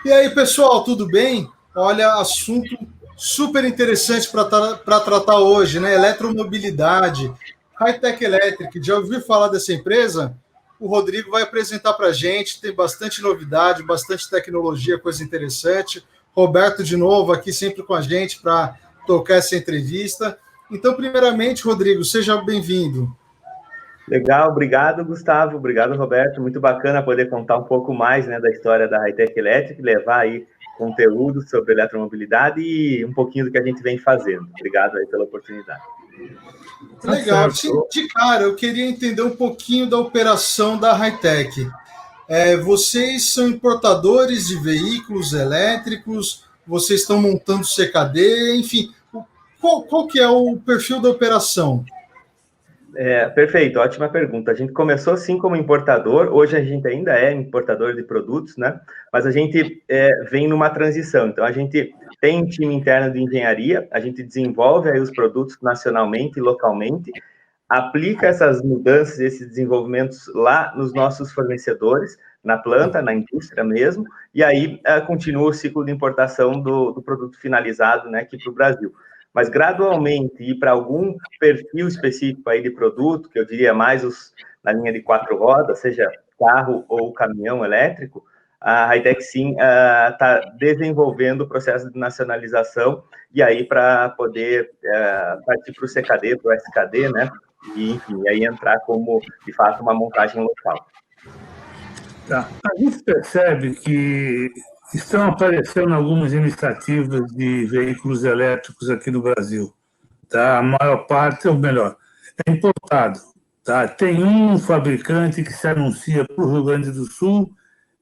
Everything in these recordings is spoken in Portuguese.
E aí, pessoal, tudo bem? Olha, assunto super interessante para tratar hoje, né? Eletromobilidade, Hightech Electric. Já ouviu falar dessa empresa? O Rodrigo vai apresentar para a gente. Tem bastante novidade, bastante tecnologia, coisa interessante. Roberto, de novo, aqui sempre com a gente para tocar essa entrevista. Então, primeiramente, Rodrigo, seja bem-vindo. Legal, obrigado, Gustavo, obrigado, Roberto, muito bacana poder contar um pouco mais, né, da história da Hightech Electric, levar aí conteúdo sobre eletromobilidade e um pouquinho do que a gente vem fazendo. Obrigado aí pela oportunidade. Legal. De cara, eu queria entender um pouquinho da operação da Hightech. Vocês são importadores de veículos elétricos, vocês estão montando CKD, enfim, qual que é o perfil da operação? Perfeito, ótima pergunta. A gente começou sim como importador, hoje a gente ainda é importador de produtos, né? Mas a gente vem numa transição. Então, a gente tem um time interno de engenharia, a gente desenvolve aí os produtos nacionalmente e localmente, aplica essas mudanças, esses desenvolvimentos lá nos nossos fornecedores, na planta, na indústria mesmo, e aí continua o ciclo de importação do produto finalizado, né, aqui para o Brasil. Mas gradualmente ir para algum perfil específico aí de produto, que eu diria mais na linha de 4 rodas, seja carro ou caminhão elétrico, a Hightech sim está desenvolvendo o processo de nacionalização, e aí para poder partir para o CKD, para o SKD, né? E, enfim, aí entrar como, de fato, uma montagem local. Tá. A gente percebe que estão aparecendo algumas iniciativas de veículos elétricos aqui no Brasil. Tá? A maior parte, ou melhor, é importado. Tá? Tem um fabricante que se anuncia para o Rio Grande do Sul,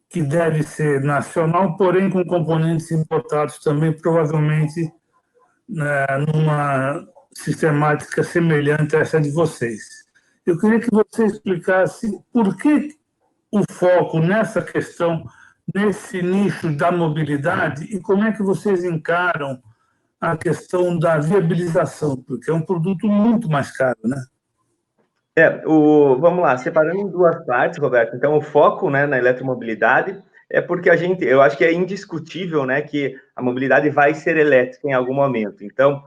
que deve ser nacional, porém com componentes importados também, provavelmente numa sistemática semelhante a essa de vocês. Eu queria que você explicasse por que o foco nessa questão, nesse nicho da mobilidade, e como é que vocês encaram a questão da viabilização, porque é um produto muito mais caro, né? Vamos lá, separando em duas partes, Roberto. Então, o foco, né, na eletromobilidade é porque eu acho que é indiscutível, né, que a mobilidade vai ser elétrica em algum momento. Então,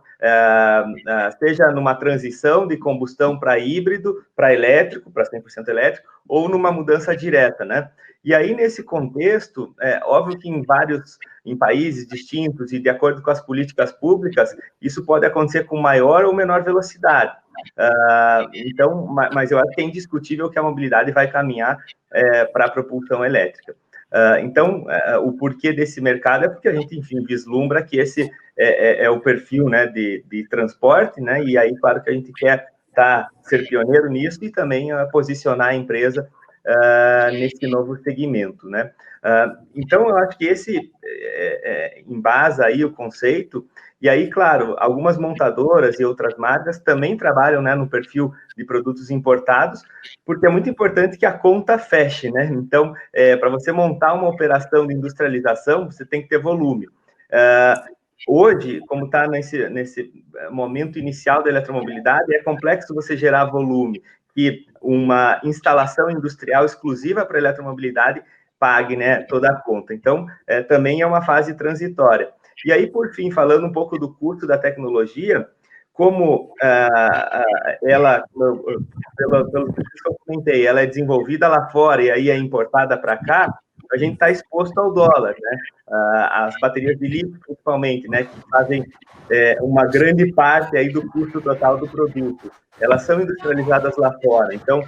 seja numa transição de combustão para híbrido, para elétrico, para 100% elétrico, ou numa mudança direta, né? E aí, nesse contexto, é óbvio que em países distintos e de acordo com as políticas públicas, isso pode acontecer com maior ou menor velocidade. Então, mas eu acho que é indiscutível que a mobilidade vai caminhar para a propulsão elétrica. Então, o porquê desse mercado é porque a gente, enfim, vislumbra que esse é o perfil, né, de transporte, né, e aí, claro que a gente quer ser pioneiro nisso e também posicionar a empresa nesse novo segmento, né. Então, eu acho que esse embasa aí o conceito. E aí, claro, algumas montadoras e outras marcas também trabalham, né, no perfil de produtos importados, porque é muito importante que a conta feche, né? Então, para você montar uma operação de industrialização, você tem que ter volume. Hoje, como está nesse momento inicial da eletromobilidade, é complexo você gerar volume, que uma instalação industrial exclusiva para eletromobilidade pague, né, toda a conta. Então, também é uma fase transitória. E aí, por fim, falando um pouco do custo da tecnologia, como ela, pelo que eu comentei, ela é desenvolvida lá fora e aí é importada para cá, a gente está exposto ao dólar, né? As baterias de lítio, principalmente, né, que fazem uma grande parte aí do custo total do produto. Elas são industrializadas lá fora, então,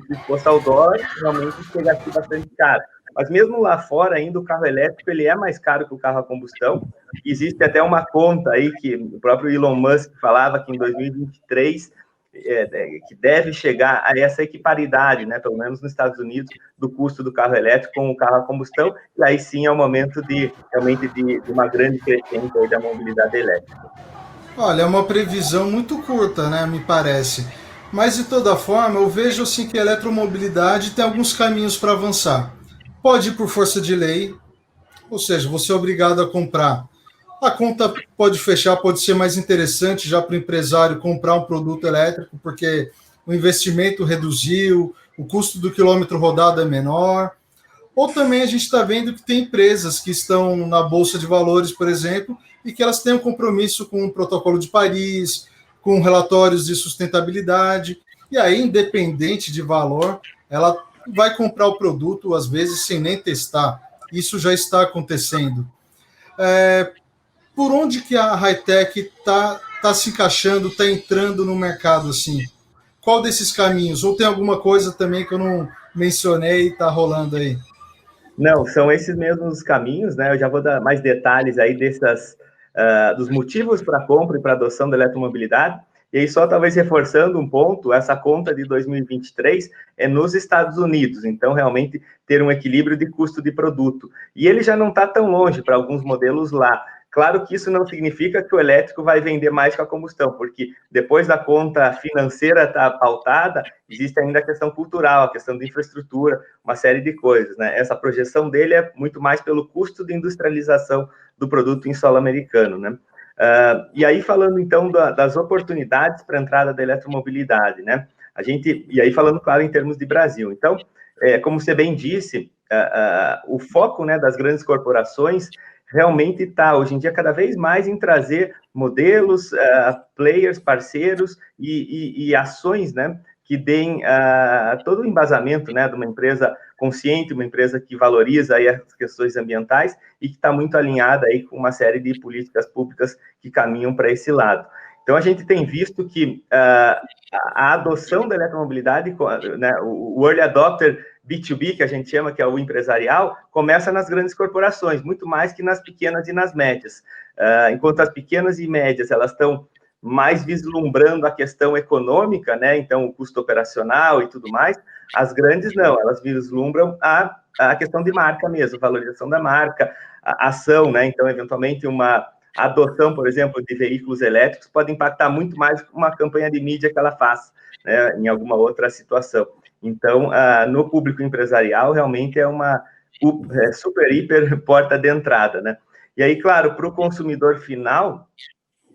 exposto ao dólar, realmente chega a ser bastante caro. Mas mesmo lá fora, ainda o carro elétrico ele é mais caro que o carro a combustão. Existe até uma conta aí que o próprio Elon Musk falava que em 2023 que deve chegar a essa equiparidade, né, pelo menos nos Estados Unidos, do custo do carro elétrico com o carro a combustão, e aí sim é o momento realmente de uma grande crescente aí da mobilidade elétrica. Olha, é uma previsão muito curta, né, me parece. Mas, de toda forma, eu vejo assim, que a eletromobilidade tem alguns caminhos para avançar. Pode ir por força de lei, ou seja, você é obrigado a comprar. A conta pode fechar, pode ser mais interessante já para o empresário comprar um produto elétrico, porque o investimento reduziu, o custo do quilômetro rodado é menor. Ou também a gente está vendo que tem empresas que estão na Bolsa de Valores, por exemplo, e que elas têm um compromisso com o Protocolo de Paris, com relatórios de sustentabilidade, e aí, independente de valor, ela vai comprar o produto, às vezes, sem nem testar. Isso já está acontecendo. Por onde que a Hi-Tech está se encaixando, está entrando no mercado assim? Qual desses caminhos? Ou tem alguma coisa também que eu não mencionei e está rolando aí? Não, são esses mesmos caminhos, né? Eu já vou dar mais detalhes aí dos motivos para a compra e para a adoção da eletromobilidade. E aí, só talvez reforçando um ponto, essa conta de 2023 é nos Estados Unidos, então realmente ter um equilíbrio de custo de produto. E ele já não está tão longe para alguns modelos lá. Claro que isso não significa que o elétrico vai vender mais que a combustão, porque depois da conta financeira estar pautada, existe ainda a questão cultural, a questão de infraestrutura, uma série de coisas, né? Essa projeção dele é muito mais pelo custo de industrialização do produto em solo americano, né? E aí, falando então das oportunidades para a entrada da eletromobilidade, né? E aí falando, claro, em termos de Brasil. Então, como você bem disse, o foco, né, das grandes corporações realmente está, hoje em dia, cada vez mais em trazer modelos, players, parceiros e ações, né, que deem todo o embasamento, né, de uma empresa consciente, uma empresa que valoriza aí as questões ambientais e que está muito alinhada aí com uma série de políticas públicas que caminham para esse lado. Então, a gente tem visto que a adoção da eletromobilidade, né, o early adopter B2B, que a gente chama, que é o empresarial, começa nas grandes corporações, muito mais que nas pequenas e nas médias. Enquanto as pequenas e médias, elas estão mais vislumbrando a questão econômica, né, então o custo operacional e tudo mais, as grandes não, elas vislumbram a questão de marca mesmo, valorização da marca, a ação, né, então eventualmente uma adoção, por exemplo, de veículos elétricos pode impactar muito mais uma campanha de mídia que ela faz, né, em alguma outra situação. Então, no público empresarial, realmente é uma super, hiper porta de entrada, né? E aí, claro, para o consumidor final,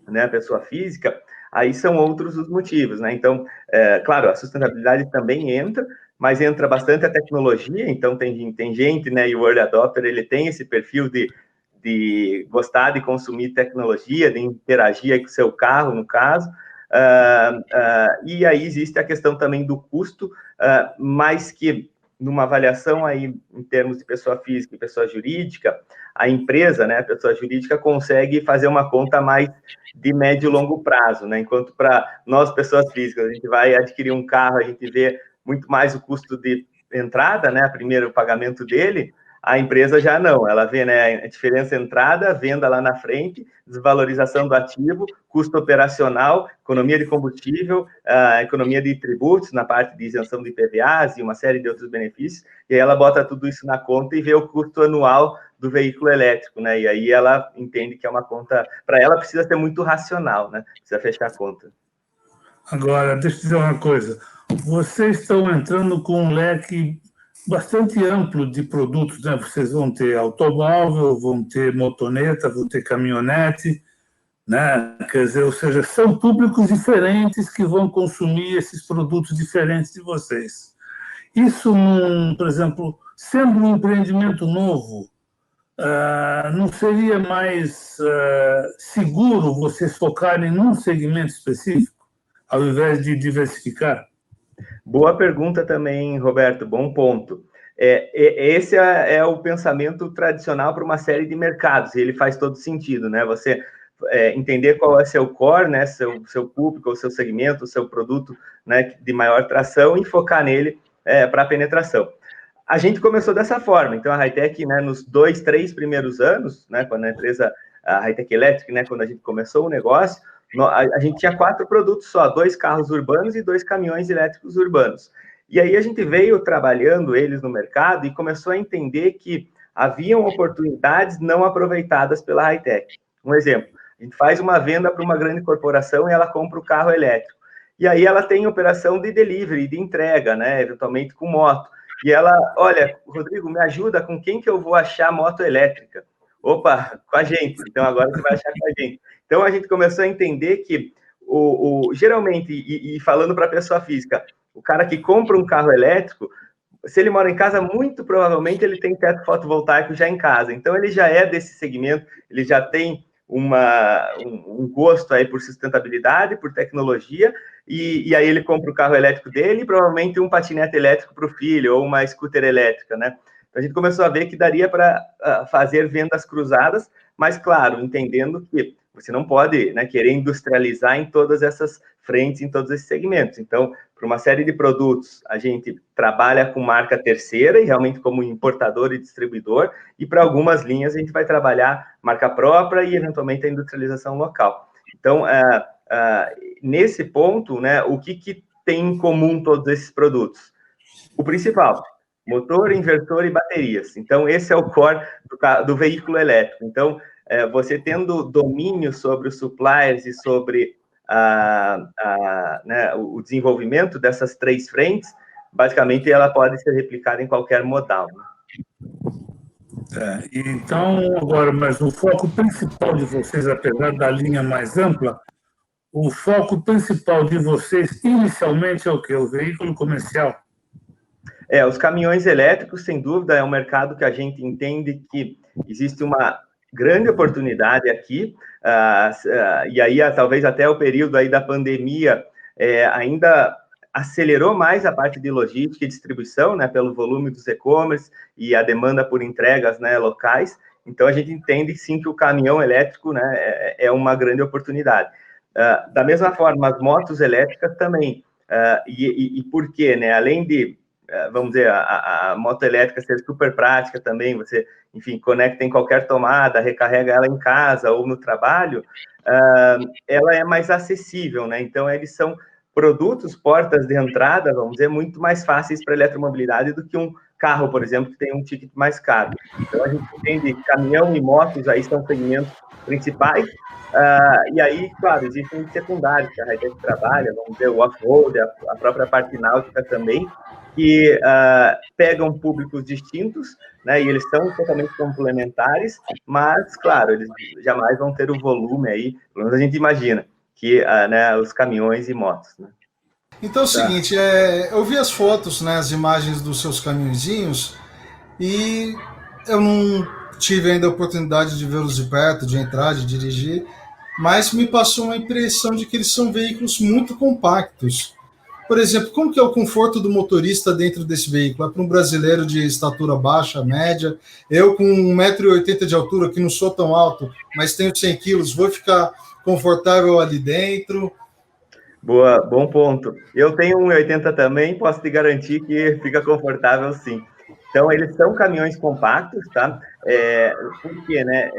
né, a pessoa física, aí são outros os motivos, né? Então, claro, a sustentabilidade também entra, mas entra bastante a tecnologia, então tem gente, né, e o early adopter, ele tem esse perfil de gostar de consumir tecnologia, de interagir aí com o seu carro, no caso, e aí existe a questão também do custo, mas que numa avaliação aí em termos de pessoa física e pessoa jurídica, a empresa, né, a pessoa jurídica consegue fazer uma conta mais de médio e longo prazo, né, enquanto para nós, pessoas físicas, a gente vai adquirir um carro, a gente vê muito mais o custo de entrada, né, primeiro o pagamento dele, a empresa já não, ela vê, né, a diferença entrada, venda lá na frente, desvalorização do ativo, custo operacional, economia de combustível, economia de tributos na parte de isenção de IPVAs e uma série de outros benefícios, e aí ela bota tudo isso na conta e vê o custo anual do veículo elétrico, né, e aí ela entende que é uma conta, para ela precisa ser muito racional, né, precisa fechar a conta. Agora, deixa eu dizer uma coisa, vocês estão entrando com um leque bastante amplo de produtos, né? Vocês vão ter automóvel, vão ter motoneta, vão ter caminhonete, né? Quer dizer, ou seja, são públicos diferentes que vão consumir esses produtos diferentes de vocês. Isso, por exemplo, sendo um empreendimento novo, não seria mais seguro vocês focarem num segmento específico, ao invés de diversificar? Boa pergunta também, Roberto, bom ponto. Esse é o pensamento tradicional para uma série de mercados, e ele faz todo sentido, né? Você entender qual é seu core, né? Seu público, o seu segmento, o seu produto, né, de maior tração e focar nele para a penetração. A gente começou dessa forma, então a Hi-Tech, né, nos 2, 3 primeiros anos, né, quando a empresa, a Hi-Tech Electric, né, quando a gente começou o negócio, a gente tinha 4 produtos só, 2 carros urbanos e 2 caminhões elétricos urbanos. E aí a gente veio trabalhando eles no mercado e começou a entender que haviam oportunidades não aproveitadas pela Hi-Tech. Um exemplo, a gente faz uma venda para uma grande corporação e ela compra o carro elétrico. E aí ela tem operação de delivery, de entrega, né, eventualmente com moto. E ela, olha, Rodrigo, me ajuda, com quem que eu vou achar moto elétrica? Opa, com a gente. Então agora você vai achar com a gente. Então, a gente começou a entender que, geralmente, e falando para a pessoa física, o cara que compra um carro elétrico, se ele mora em casa, muito provavelmente ele tem teto fotovoltaico já em casa. Então, ele já é desse segmento, ele já tem um gosto aí por sustentabilidade, por tecnologia, e aí ele compra o carro elétrico dele e provavelmente um patinete elétrico para o filho, ou uma scooter elétrica, né? Então, a gente começou a ver que daria para fazer vendas cruzadas, mas, claro, entendendo que você não pode, né, querer industrializar em todas essas frentes, em todos esses segmentos. Então, para uma série de produtos, a gente trabalha com marca terceira e realmente como importador e distribuidor, e para algumas linhas a gente vai trabalhar marca própria e, eventualmente, a industrialização local. Então, nesse ponto, né, o que tem em comum todos esses produtos? O principal, motor, inversor e baterias. Então, esse é o core do veículo elétrico. Então, você tendo domínio sobre os suppliers e sobre né, o desenvolvimento dessas 3 frentes, basicamente ela pode ser replicada em qualquer modal. Né? Então, agora, mas o foco principal de vocês, apesar da linha mais ampla, o foco principal de vocês, inicialmente, é o quê? O veículo comercial? Os caminhões elétricos, sem dúvida, é um mercado que a gente entende que existe uma grande oportunidade aqui, e aí talvez até o período aí da pandemia ainda acelerou mais a parte de logística e distribuição, né, pelo volume dos e-commerce e a demanda por entregas, né, locais. Então, a gente entende, sim, que o caminhão elétrico, né, é uma grande oportunidade. Da mesma forma, as motos elétricas também. E por quê? Né? Além de, vamos dizer, a moto elétrica ser super prática também, você, enfim, conecta em qualquer tomada, recarrega ela em casa ou no trabalho, ela é mais acessível, né? Então, eles são produtos, portas de entrada, vamos dizer, muito mais fáceis para a eletromobilidade do que um carro, por exemplo, que tem um ticket mais caro. Então, a gente entende que caminhão e motos aí são segmentos principais, e aí, claro, existem secundários que a Hightech trabalha, vamos dizer, o off-road, a própria parte náutica também, que pegam públicos distintos, né, e eles são totalmente complementares, mas, claro, eles jamais vão ter o volume aí, pelo menos a gente imagina, que né, os caminhões e motos. Né? Então é o seguinte, eu vi as fotos, né, as imagens dos seus caminhõezinhos, e eu não tive ainda a oportunidade de vê-los de perto, de entrar, de dirigir, mas me passou uma impressão de que eles são veículos muito compactos. Por exemplo, como que é o conforto do motorista dentro desse veículo? É para um brasileiro de estatura baixa, média, eu com 1,80 m de altura, que não sou tão alto, mas tenho 100 quilos, vou ficar confortável ali dentro? Boa, bom ponto. Eu tenho 1,80 m também, posso te garantir que fica confortável, sim. Então, eles são caminhões compactos, tá? Por quê, né?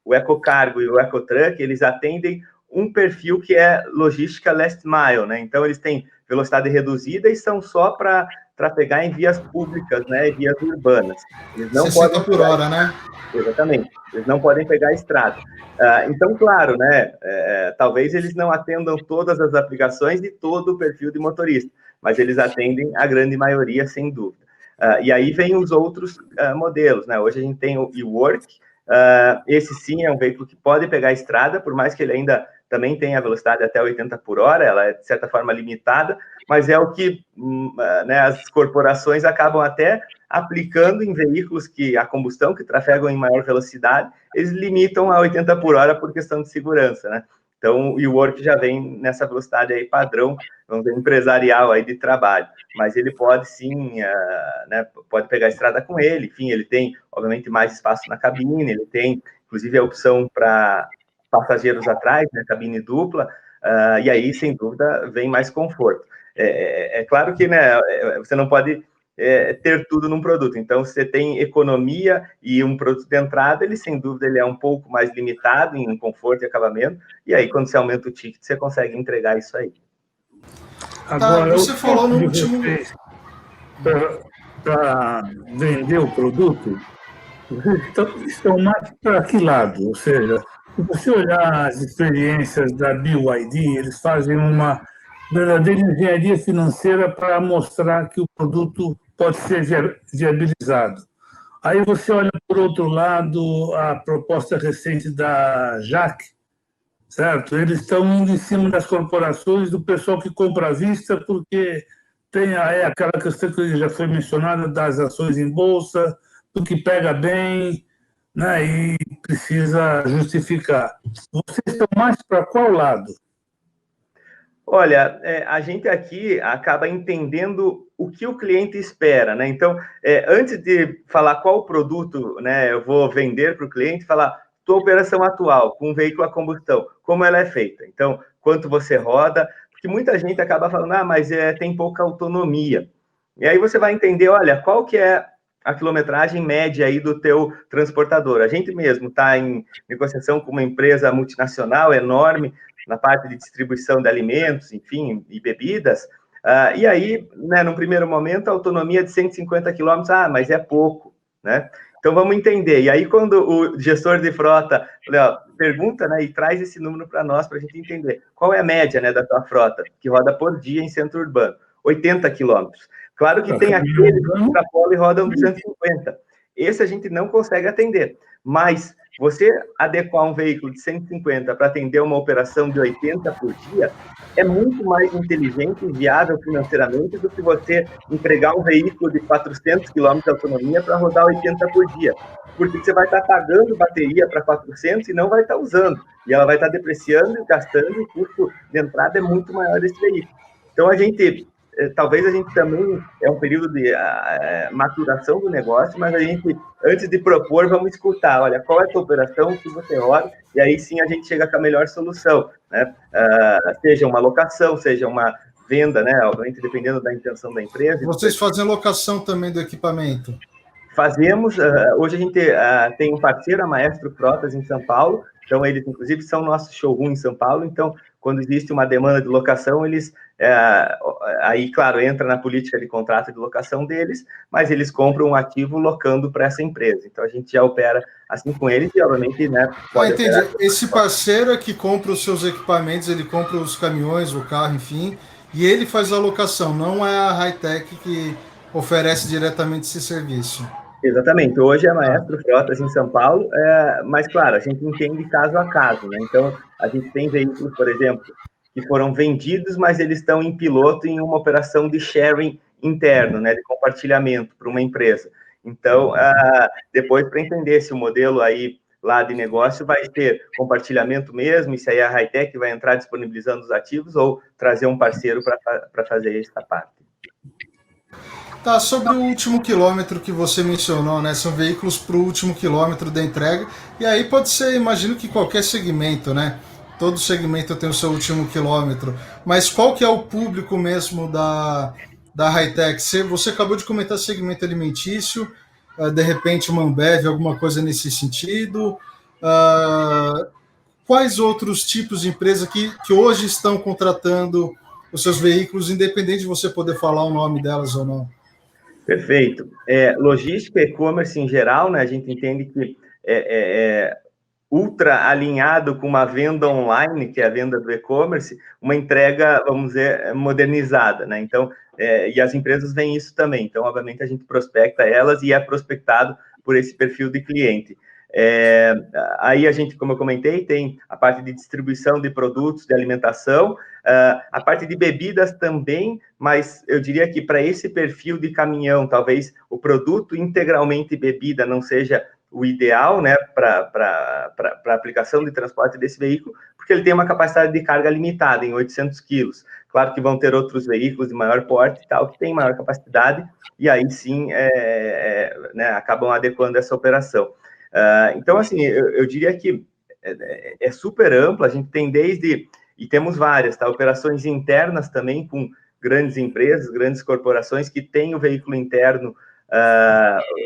O EcoCargo e o EcoTruck, eles atendem um perfil que é logística last mile, né? Então, eles têm velocidade reduzida e são só para trafegar em vias públicas, né? Vias urbanas. Eles não 60 por hora, né? Exatamente. Eles não podem pegar a estrada. Então, claro, né? Talvez eles não atendam todas as aplicações de todo o perfil de motorista, mas eles atendem a grande maioria, sem dúvida. E aí vem os outros modelos, né? Hoje a gente tem o e-work, esse sim é um veículo que pode pegar a estrada, por mais que ele ainda também tenha velocidade até 80 por hora, ela é de certa forma limitada, mas é o que né, as corporações acabam até aplicando em veículos a combustão, que trafegam em maior velocidade, eles limitam a 80 por hora por questão de segurança, né? Então, o e-work já vem nessa velocidade aí padrão, vamos dizer, empresarial aí de trabalho, mas ele pode sim, né, pode pegar a estrada com ele, enfim, ele tem, obviamente, mais espaço na cabine, ele tem, inclusive, a opção para passageiros atrás, né, cabine dupla, e aí, sem dúvida, vem mais conforto. É claro que, né, você não pode ter tudo num produto. Então, você tem economia e um produto de entrada, ele, sem dúvida, ele é um pouco mais limitado em conforto e acabamento, e aí, quando você aumenta o ticket, você consegue entregar isso aí. Agora, você falou no último... Para vender o produto, estão mais para que lado? Ou seja, se você olhar as experiências da BYD, eles fazem uma verdadeira engenharia financeira para mostrar que o produto pode ser viabilizado. Aí você olha, por outro lado, a proposta recente da JAC, certo? Eles estão indo em cima das corporações, do pessoal que compra à vista, porque tem aí aquela questão que já foi mencionada das ações em bolsa, do que pega bem, né, e precisa justificar. Vocês estão mais para qual lado? Olha, a gente aqui acaba entendendo o que o cliente espera, né? Então, antes de falar qual produto, né, eu vou vender para o cliente, falar tua operação atual com um veículo a combustão, como ela é feita. Então, quanto você roda, porque muita gente acaba falando, mas tem pouca autonomia. E aí você vai entender, olha, qual que é a quilometragem média aí do teu transportador. A gente mesmo está em negociação com uma empresa multinacional enorme, na parte de distribuição de alimentos, enfim, e bebidas, e aí, né, num primeiro momento, a autonomia de 150 quilômetros, mas é pouco, né? Então, vamos entender. E aí, quando o gestor de frota pergunta, né, e traz esse número para nós, para a gente entender qual é a média, né, da tua frota, que roda por dia em centro urbano, 80 quilômetros. Claro que tem aqueles que extrapolam e rodam 250. Esse a gente não consegue atender, mas você adequar um veículo de 150 para atender uma operação de 80 por dia é muito mais inteligente e viável financeiramente do que você entregar um veículo de 400 km de autonomia para rodar 80 por dia. Porque você vai estar pagando bateria para 400 e não vai estar usando. E ela vai estar depreciando e gastando, e o custo de entrada é muito maior desse veículo. Então, talvez a gente também é um período de maturação do negócio, mas a gente, antes de propor, vamos escutar, olha, qual é a tua operação, o que você roda, e aí sim a gente chega com a melhor solução, né? Seja uma locação, seja uma venda, né? Obviamente, dependendo da intenção da empresa. Vocês fazem locação também do equipamento? Fazemos, hoje a gente tem um parceiro, a Maestro Frotas, em São Paulo, então eles, inclusive, são nosso showroom em São Paulo, então, quando existe uma demanda de locação, eles, aí, claro, entra na política de contrato de locação deles, mas eles compram um ativo locando para essa empresa, então a gente já opera assim com eles e, obviamente, né, pode entendi. operar. Esse parceiro é que compra os seus equipamentos, ele compra os caminhões, o carro, enfim, e ele faz a locação, não é a Hi-Tech que oferece diretamente esse serviço. Exatamente, hoje é Maestro Frotas em São Paulo, mas claro, a gente entende caso a caso, né? Então, a gente tem veículos, por exemplo, que foram vendidos, mas eles estão em piloto em uma operação de sharing interno, né, de compartilhamento para uma empresa. Então, depois, para entender se o modelo aí lá de negócio vai ter compartilhamento mesmo, e se aí a Hi-Tech vai entrar disponibilizando os ativos ou trazer um parceiro para fazer essa parte. Tá, sobre o último quilômetro que você mencionou, né? São veículos para o último quilômetro da entrega. E aí pode ser, imagino que qualquer segmento, né? Todo segmento tem o seu último quilômetro. Mas qual que é o público mesmo da Hi-Tech? Você acabou de comentar segmento alimentício, de repente uma Ambev, alguma coisa nesse sentido. Quais outros tipos de empresas que hoje estão contratando os seus veículos, independente de você poder falar o nome delas ou não? Perfeito. Logística, e-commerce em geral, né? A gente entende que ultra alinhado com uma venda online, que é a venda do e-commerce, uma entrega, vamos dizer, modernizada, né? Então, e as empresas veem isso também. Então, obviamente, a gente prospecta elas e é prospectado por esse perfil de cliente. Aí a gente, como eu comentei, tem a parte de distribuição de produtos de alimentação, a parte de bebidas também, mas eu diria que para esse perfil de caminhão, talvez o produto integralmente bebida não seja o ideal, né, para aplicação de transporte desse veículo, porque ele tem uma capacidade de carga limitada, em 800 quilos. Claro que vão ter outros veículos de maior porte e tal, que têm maior capacidade, e aí sim, né, acabam adequando essa operação. Então, assim, eu diria que é super amplo, a gente tem e temos várias, tá? Operações internas também com grandes empresas, grandes corporações que têm o veículo interno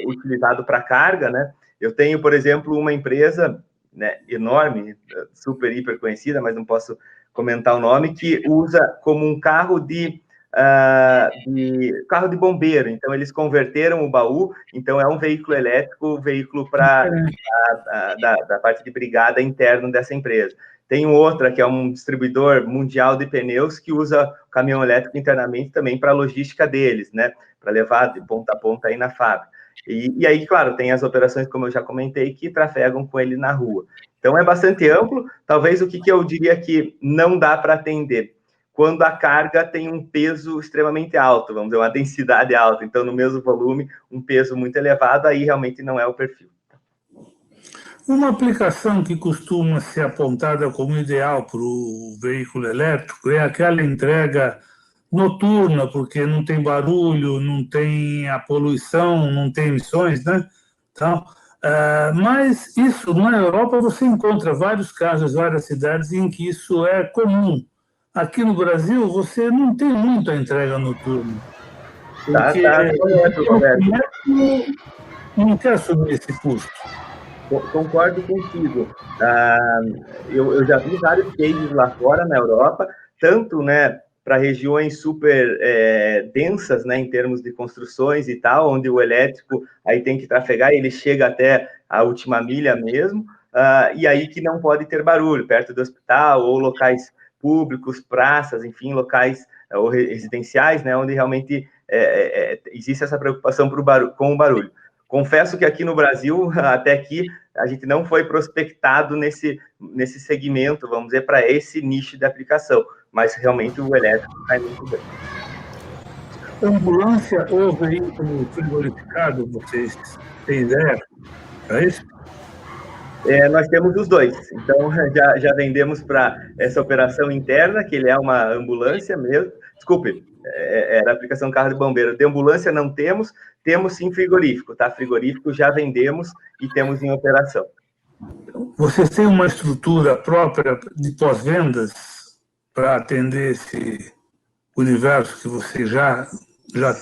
utilizado para carga, né? Eu tenho, por exemplo, uma empresa, né, enorme, super, hiper conhecida, mas não posso comentar o nome, que usa como um carro de bombeiro. Então, eles converteram o baú, então é um veículo elétrico, veículo da parte de brigada interno dessa empresa. Tem outra, que é um distribuidor mundial de pneus, que usa o caminhão elétrico internamente também para a logística deles, né? Para levar de ponta a ponta aí na fábrica. E aí, claro, tem as operações, como eu já comentei, que trafegam com ele na rua. Então, é bastante amplo. Talvez o que eu diria que não dá para atender. quando a carga tem um peso extremamente alto, vamos dizer, uma densidade alta. Então, no mesmo volume, um peso muito elevado, aí realmente não é o perfil. Uma aplicação que costuma ser apontada como ideal para o veículo elétrico é aquela entrega noturna, porque não tem barulho, não tem a poluição, não tem emissões, né? Então, mas isso, na Europa, você encontra vários casos, várias cidades em que isso é comum. Aqui no Brasil, você não tem muito a entrega noturna, porque Correto, o Roberto. comércio não quer assumir esse custo. Concordo contigo. Eu já vi vários cases lá fora, na Europa, tanto, né, para regiões super densas, né, em termos de construções e tal, onde o elétrico aí tem que trafegar, ele chega até a última milha mesmo, e aí que não pode ter barulho, perto do hospital, ou locais públicos, praças, enfim, locais ou residenciais, né, onde realmente existe essa preocupação com o barulho. Confesso que aqui no Brasil, até aqui, a gente não foi prospectado nesse segmento, vamos dizer, para esse nicho de aplicação, mas realmente o elétrico vai muito bem. Ambulância ou veículo frigorificado, vocês têm ideia? É isso? Nós temos os dois, então já vendemos para essa operação interna, que ele é uma ambulância mesmo, desculpe, era aplicação carro de bombeiro, de ambulância não temos sim frigorífico, tá? Frigorífico já vendemos e temos em operação. Vocês têm uma estrutura própria de pós-vendas para atender esse universo que vocês já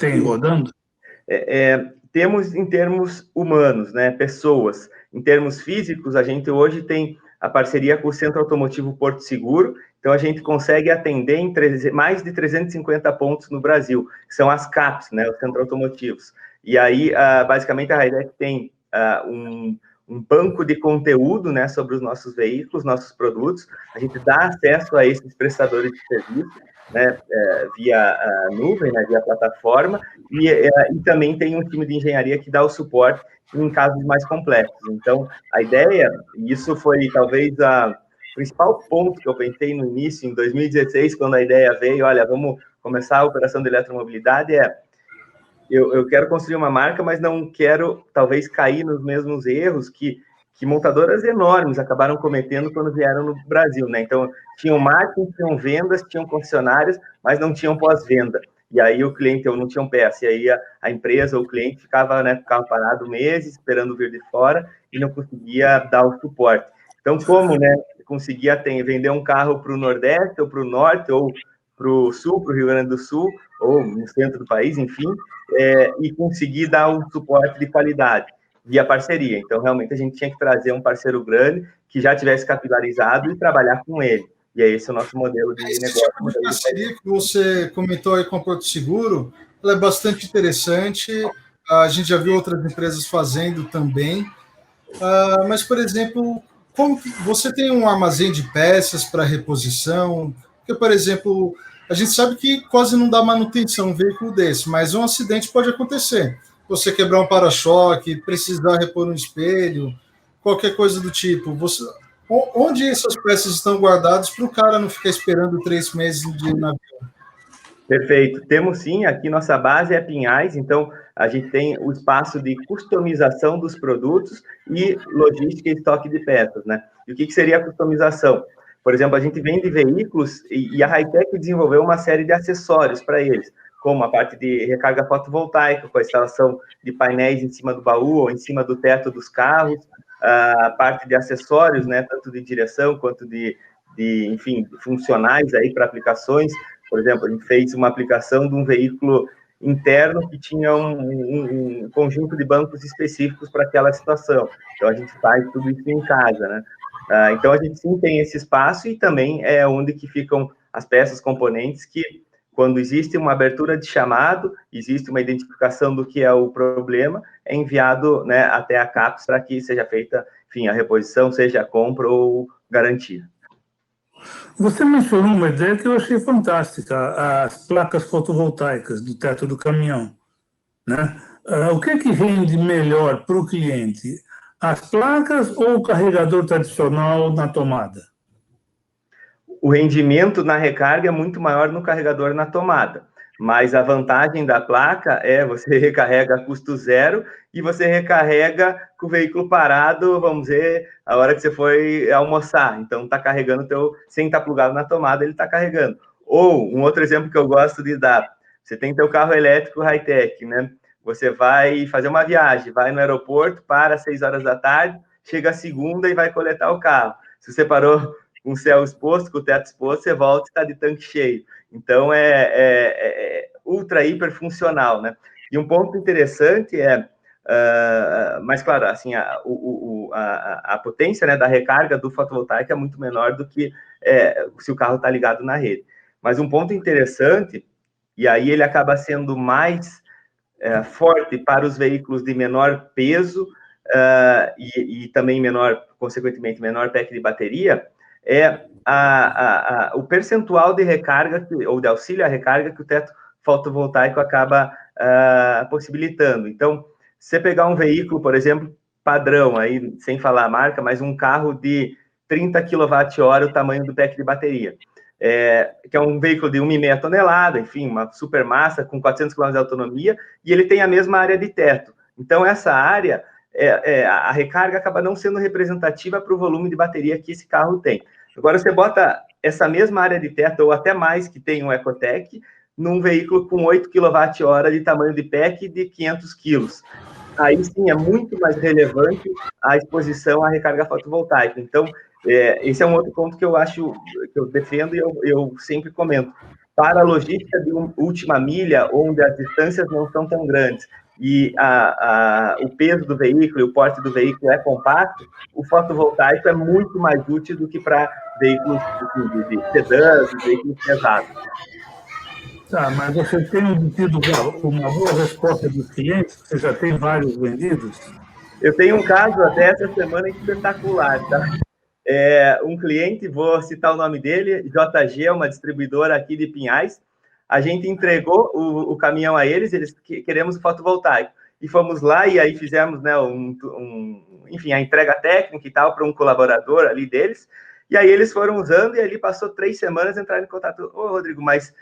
têm rodando? Temos em termos humanos, né, pessoas. Em termos físicos, a gente hoje tem a parceria com o Centro Automotivo Porto Seguro, então a gente consegue atender em mais de 350 pontos no Brasil, que são as CAPs, né, os Centros Automotivos. E aí, basicamente, a Raidec tem um banco de conteúdo, né, sobre os nossos veículos, nossos produtos, a gente dá acesso a esses prestadores de serviço, né, via nuvem, né, via plataforma, e também tem um time de engenharia que dá o suporte em casos mais complexos. Então, a ideia, e isso foi talvez o principal ponto que eu pensei no início, em 2016, quando a ideia veio, olha, vamos começar a operação de eletromobilidade, eu quero construir uma marca, mas não quero, talvez, cair nos mesmos erros que montadoras enormes acabaram cometendo quando vieram no Brasil, né? Então, tinham marketing, tinham vendas, tinham concessionários, mas não tinham pós-venda. E aí o cliente, ou não tinham peça, e aí a empresa ou o cliente ficava parado meses, esperando vir de fora, e não conseguia dar o suporte. Então, como, né, conseguia vender um carro para o Nordeste, ou para o Norte, ou para o Sul, para o Rio Grande do Sul, ou no centro do país, enfim, e conseguir dar um suporte de qualidade via parceria. Então, realmente, a gente tinha que trazer um parceiro grande que já tivesse capilarizado e trabalhar com ele. E é esse o nosso modelo de negócio. Esse tipo de parceria que você comentou aí com a Porto Seguro, ela é bastante interessante. A gente já viu outras empresas fazendo também. Mas, por exemplo, como que você tem um armazém de peças para reposição? Porque, por exemplo, a gente sabe que quase não dá manutenção um veículo desse, mas um acidente pode acontecer. Você quebrar um para-choque, precisar repor um espelho, qualquer coisa do tipo. Onde essas peças estão guardadas para o cara não ficar esperando 3 meses de navio? Perfeito. Temos sim, aqui nossa base é Pinhais, então a gente tem o espaço de customização dos produtos e logística e estoque de peças, né? E o que seria a customização? Por exemplo, a gente vende veículos e a Raitec desenvolveu uma série de acessórios para eles, como a parte de recarga fotovoltaica, com a instalação de painéis em cima do baú ou em cima do teto dos carros, a parte de acessórios, né, tanto de direção quanto enfim, funcionais aí para aplicações. Por exemplo, a gente fez uma aplicação de um veículo interno que tinha um conjunto de bancos específicos para aquela situação. Então, a gente faz tudo isso em casa, né? Então, a gente sim tem esse espaço e também é onde que ficam as peças, componentes que, quando existe uma abertura de chamado, existe uma identificação do que é o problema, é enviado, né, até a CAPES para que seja feita, enfim, a reposição, seja a compra ou garantia. Você mencionou uma ideia que eu achei fantástica, as placas fotovoltaicas do teto do caminhão, né? O que é que rende melhor para o cliente? As placas ou o carregador tradicional na tomada? o rendimento na recarga é muito maior no carregador na tomada. Mas a vantagem da placa é você recarrega a custo zero e você recarrega com o veículo parado, vamos dizer, a hora que você foi almoçar. Então, está carregando sem estar plugado na tomada, ele está carregando. Ou, um outro exemplo que eu gosto de dar, você tem teu carro elétrico high-tech, né? Você vai fazer uma viagem, vai no aeroporto, para às 6 horas da tarde, chega a segunda e vai coletar o carro. Se você parou com o céu exposto, com o teto exposto, você volta e está de tanque cheio. Então, é ultra, hiper funcional, né? E um ponto interessante mas, claro, assim, a potência, né, da recarga do fotovoltaico é muito menor do que se o carro está ligado na rede. Mas um ponto interessante, e aí ele acaba sendo mais forte para os veículos de menor peso e também consequentemente, menor pack de bateria, o percentual de recarga, ou de auxílio à recarga que o teto fotovoltaico acaba possibilitando. Então, se você pegar um veículo, por exemplo, padrão, aí, sem falar a marca, mas um carro de 30 kWh, o tamanho do pack de bateria, que é um veículo de 1,5 tonelada, enfim, uma super massa, com 400 km de autonomia, e ele tem a mesma área de teto. Então, essa área, a recarga acaba não sendo representativa para o volume de bateria que esse carro tem. Agora, você bota essa mesma área de teto, ou até mais, que tem um Ecotec, num veículo com 8 kWh de tamanho de pack de 500 kg. Aí sim é muito mais relevante a exposição à recarga fotovoltaica. Então, esse é um outro ponto que eu acho, que eu defendo e eu sempre comento. Para a logística de última milha, onde as distâncias não são tão grandes e o peso do veículo e o porte do veículo é compacto, o fotovoltaico é muito mais útil do que para veículos de sedãs, veículos pesados. Tá, mas você tem obtido uma boa resposta dos clientes? Você já tem vários vendidos? Eu tenho um caso até essa semana espetacular, tá? Um cliente, vou citar o nome dele, JG, uma distribuidora aqui de Pinhais. A gente entregou o caminhão a eles queremos o fotovoltaico. E fomos lá e aí fizemos, né, enfim, a entrega técnica e tal para um colaborador ali deles. E aí eles foram usando e ali passou 3 semanas, entraram em contato. Ô, Rodrigo, mas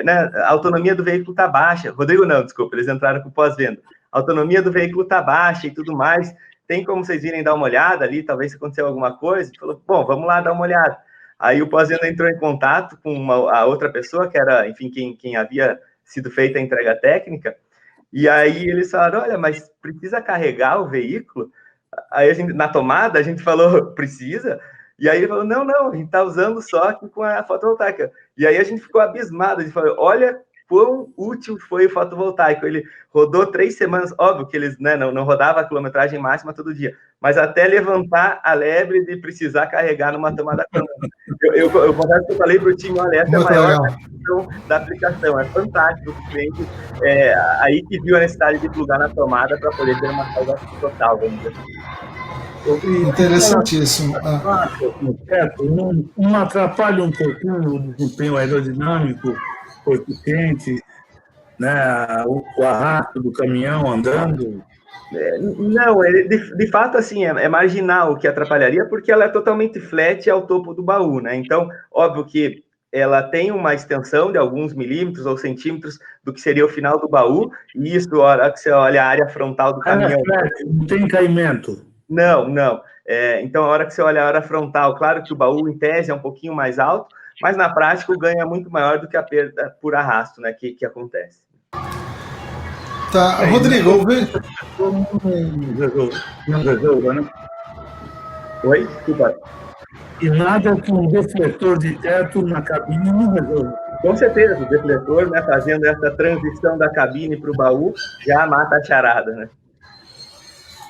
né, a autonomia do veículo está baixa. Rodrigo não, desculpa, eles entraram com pós-venda. A autonomia do veículo está baixa e tudo mais. Tem como vocês virem dar uma olhada ali, talvez se aconteceu alguma coisa? Ele falou, bom, vamos lá dar uma olhada. Aí o pós-venda entrou em contato com a outra pessoa, que era, enfim, quem havia sido feita a entrega técnica, e aí eles falaram, olha, mas precisa carregar o veículo? Aí na tomada a gente falou, precisa? E aí ele falou, não, a gente está usando só aqui com a fotovoltaica. E aí a gente ficou abismado, a gente falou, olha quão útil foi o fotovoltaico. Ele rodou 3 semanas, óbvio que eles, né, não rodava a quilometragem máxima todo dia, mas até levantar a lebre de precisar carregar numa tomada plana. Eu confesso que eu falei para o time, olha, essa é a maior questão da aplicação, é fantástico o cliente, aí que viu a necessidade de plugar na tomada para poder ter uma carga total, vamos dizer assim. Interessantíssimo. Não atrapalha um pouquinho o desempenho aerodinâmico, coeficiente, né, o arrasto do caminhão andando? Não, de fato, assim, é marginal o que atrapalharia, porque ela é totalmente flat ao topo do baú, né? Então, óbvio que ela tem uma extensão de alguns milímetros ou centímetros do que seria o final do baú, e isso, a hora que você olha a área frontal do caminhão... Não tem caimento? Não. Então, a hora que você olha a área frontal, claro que o baú, em tese, é um pouquinho mais alto, mas na prática o ganho é muito maior do que a perda por arrasto, né, que acontece. Tá, Rodrigo, não resolva, né? Oi? Desculpa. E nada que um defletor de teto na cabine não resolve. Com certeza, o defletor, né, fazendo essa transição da cabine para o baú, já mata a charada, né?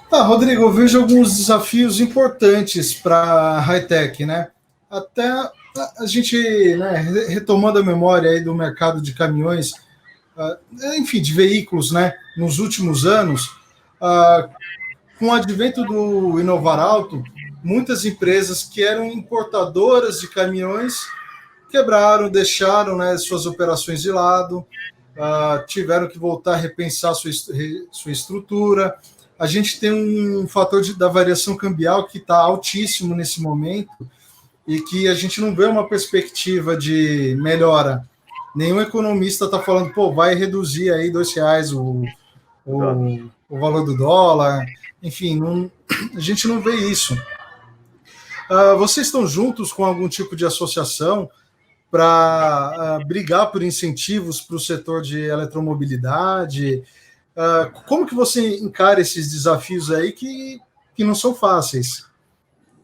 Tá, Rodrigo, eu vejo alguns desafios importantes para a high-tech, né? Até a gente, né, retomando a memória aí do mercado de caminhões, enfim, de veículos, né, nos últimos anos, com o advento do Inovar Auto, muitas empresas que eram importadoras de caminhões quebraram, deixaram, né, suas operações de lado, tiveram que voltar a repensar sua estrutura. A gente tem um fator da variação cambial que está altíssimo nesse momento, e que a gente não vê uma perspectiva de melhora. Nenhum economista está falando, pô, vai reduzir aí R$ 2 o valor do dólar. Enfim, a gente não vê isso. Vocês estão juntos com algum tipo de associação para brigar por incentivos para o setor de eletromobilidade? Como que você encara esses desafios aí que não são fáceis?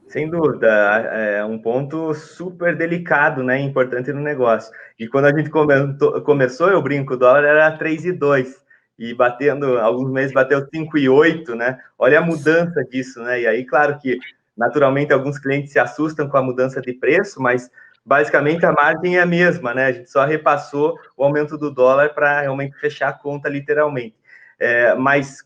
Sem dúvida, é um ponto super delicado, né, importante no negócio. E quando a gente começou, eu brinco, o dólar era 3,2 e batendo, alguns meses bateu 5,8, né? Olha a mudança disso, né? E aí, claro que, naturalmente, alguns clientes se assustam com a mudança de preço, mas basicamente a margem é a mesma, né? A gente só repassou o aumento do dólar para realmente fechar a conta, literalmente. Mas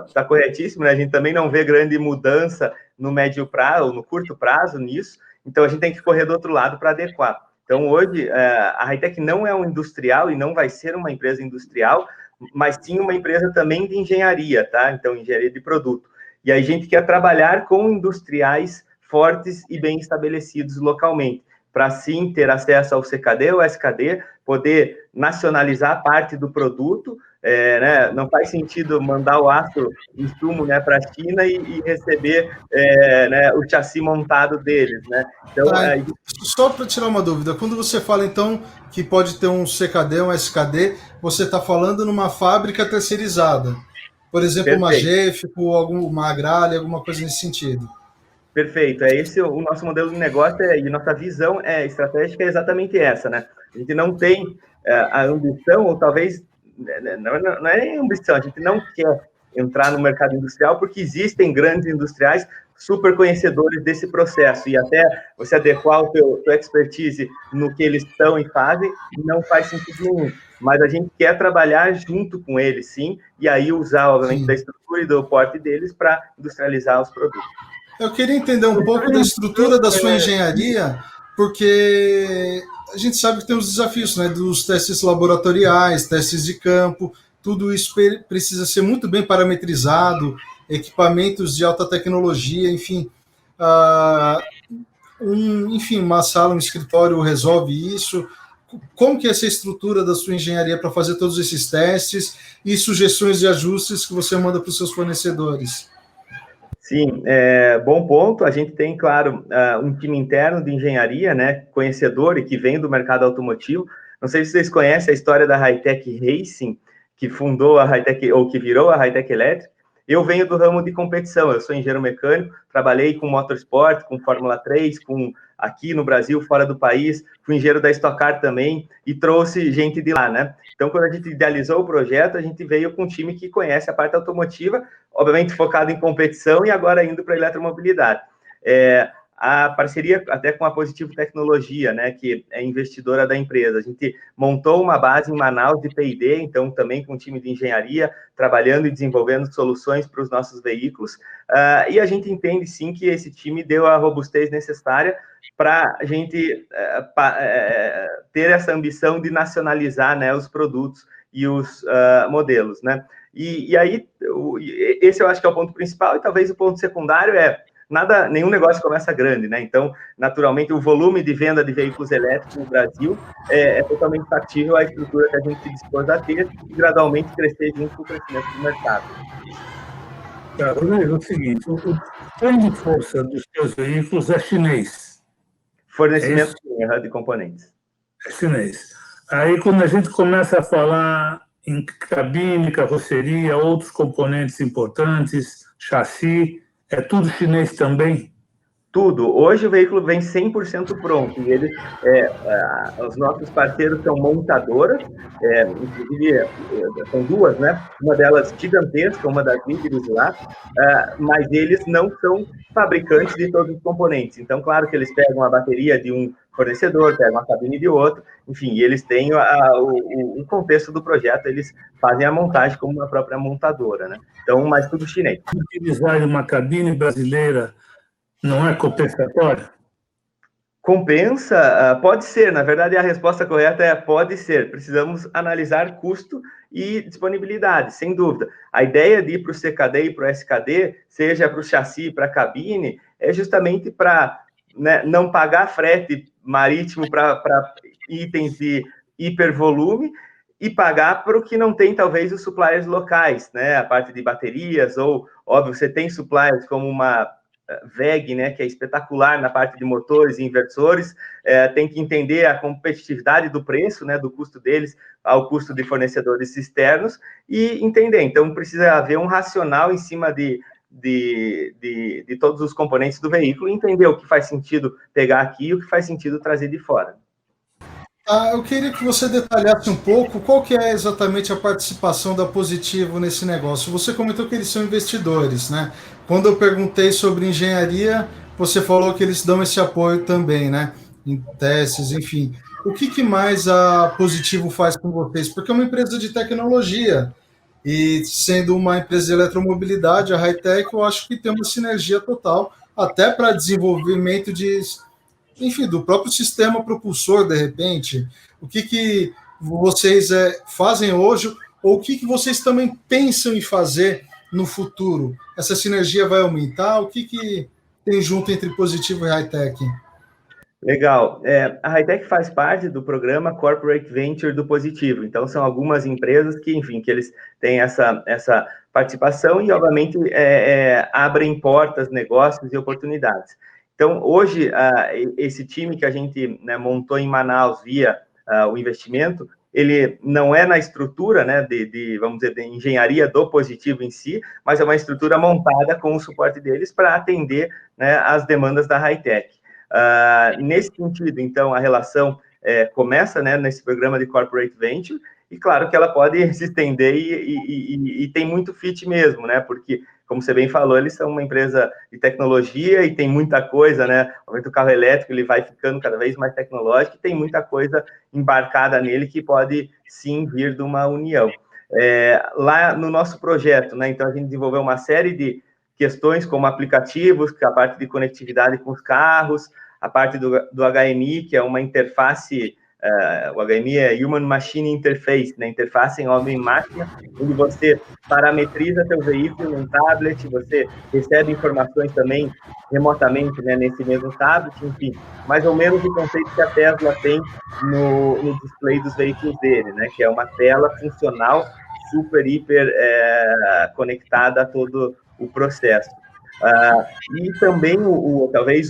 está corretíssimo, né? A gente também não vê grande mudança no médio prazo ou no curto prazo nisso, então a gente tem que correr do outro lado para adequar. Então, hoje, a Hi-Tech não é um industrial e não vai ser uma empresa industrial, mas sim uma empresa também de engenharia, tá? Então, engenharia de produto. E aí a gente quer trabalhar com industriais fortes e bem estabelecidos localmente, para sim ter acesso ao CKD ou SKD, poder nacionalizar parte do produto, né? Não faz sentido mandar o aço, insumo, né, para a China e receber né, o chassi montado deles, né? Então, só para tirar uma dúvida, quando você fala então que pode ter um CKD, um SKD, você está falando numa fábrica terceirizada, por exemplo, uma Gefco, uma Agrale, alguma coisa nesse sentido. Perfeito, esse o nosso modelo de negócio e nossa visão estratégica é exatamente essa, né? A gente não tem a ambição, ou talvez, não é nem ambição, a gente não quer entrar no mercado industrial porque existem grandes industriais super conhecedores desse processo, e até você adequar o teu expertise no que eles estão e fazem, não faz sentido nenhum. Mas a gente quer trabalhar junto com eles, sim, e aí usar, obviamente, da estrutura e do porte deles para industrializar os produtos. Eu queria entender um pouco da estrutura da sua engenharia, porque a gente sabe que tem os desafios, né, dos testes laboratoriais, testes de campo, tudo isso precisa ser muito bem parametrizado, equipamentos de alta tecnologia, enfim. Enfim, uma sala, um escritório resolve isso. Como que é essa estrutura da sua engenharia para fazer todos esses testes e sugestões de ajustes que você manda para os seus fornecedores? Sim, bom ponto. A gente tem, claro, um time interno de engenharia, né, conhecedor e que vem do mercado automotivo. Não sei se vocês conhecem a história da Hi-Tech Racing, que fundou a Hi-Tech, ou que virou a Hi-Tech Electric. Eu venho do ramo de competição, eu sou engenheiro mecânico, trabalhei com motorsport, com Fórmula 3, aqui no Brasil, fora do país, fui engenheiro da Stock Car também, e trouxe gente de lá, né? Então, quando a gente idealizou o projeto, a gente veio com um time que conhece a parte automotiva, obviamente focado em competição e agora indo para a eletromobilidade. A parceria até com a Positivo Tecnologia, né, que é investidora da empresa. A gente montou uma base em Manaus de P&D, então também com um time de engenharia, trabalhando e desenvolvendo soluções para os nossos veículos. E a gente entende, sim, que esse time deu a robustez necessária para a gente ter essa ambição de nacionalizar, né, os produtos e os modelos, né? E aí, esse eu acho que é o ponto principal, e talvez o ponto secundário nenhum negócio começa grande, né? Então, naturalmente, o volume de venda de veículos elétricos no Brasil é totalmente factível à estrutura que a gente se dispôs a ter e gradualmente crescer junto com o crescimento do mercado. É o seguinte, o trem de força dos seus veículos é chinês. Fornecimento de componentes. É chinês. Aí, quando a gente começa a falar em cabine, carroceria, outros componentes importantes, chassi, é tudo chinês também? Tudo. Hoje o veículo vem 100% pronto. E os nossos parceiros são montadoras, inclusive são duas, né? Uma delas gigantesca, uma das líderes lá, mas eles não são fabricantes de todos os componentes. Então, claro que eles pegam a bateria de um fornecedor, pegam a cabine de outro, enfim, eles têm o contexto do projeto, eles fazem a montagem como uma própria montadora, né? Então, mas tudo chinês. Utilizar uma cabine brasileira não é compensatório? Compensa? Pode ser. Na verdade, a resposta correta é pode ser. Precisamos analisar custo e disponibilidade, sem dúvida. A ideia de ir para o CKD e para o SKD, seja para o chassi e para a cabine, é justamente para né, não pagar frete marítimo para itens de hipervolume e pagar para o que não tem, talvez, os suppliers locais, né? A parte de baterias, ou, óbvio, você tem suppliers como uma WEG, né, que é espetacular na parte de motores e inversores, tem que entender a competitividade do preço, né, do custo deles ao custo de fornecedores externos e entender. Então, precisa haver um racional em cima de todos os componentes do veículo e entender o que faz sentido pegar aqui e o que faz sentido trazer de fora. Eu queria que você detalhasse um pouco qual que é exatamente a participação da Positivo nesse negócio. Você comentou que eles são investidores, né? Quando eu perguntei sobre engenharia, você falou que eles dão esse apoio também, né? Em testes, enfim. O que mais a Positivo faz com vocês? Porque é uma empresa de tecnologia e sendo uma empresa de eletromobilidade, a Hightech, eu acho que tem uma sinergia total, até para desenvolvimento de, enfim, do próprio sistema propulsor, de repente. O que vocês fazem hoje, ou o que vocês também pensam em fazer no futuro? Essa sinergia vai aumentar? O que tem junto entre Positivo e Hightech? Legal. A Hightech faz parte do programa Corporate Venture do Positivo. Então, são algumas empresas que, enfim, que eles têm essa participação e, obviamente, abrem portas, negócios e oportunidades. Então, hoje, esse time que a gente, né, montou em Manaus via o investimento, ele não é na estrutura, né, vamos dizer, de engenharia do Positivo em si, mas é uma estrutura montada com o suporte deles para atender, né, as demandas da Hightech. Nesse sentido, então, a relação começa, né, nesse programa de Corporate Venture, e claro que ela pode se estender e tem muito fit mesmo, né, porque, como você bem falou, eles são uma empresa de tecnologia e tem muita coisa, né, o carro elétrico ele vai ficando cada vez mais tecnológico e tem muita coisa embarcada nele que pode, sim, vir de uma união. Lá no nosso projeto, né, então a gente desenvolveu uma série de questões como aplicativos, que é a parte de conectividade com os carros, a parte do HMI, que é uma interface, o HMI é Human Machine Interface, né, interface em homem-máquina, onde você parametriza seu veículo num tablet, você recebe informações também remotamente, né, nesse mesmo tablet, enfim, mais ou menos o conceito que a Tesla tem no display dos veículos dele, né, que é uma tela funcional, super, hiper conectada a todo o processo. E também, talvez,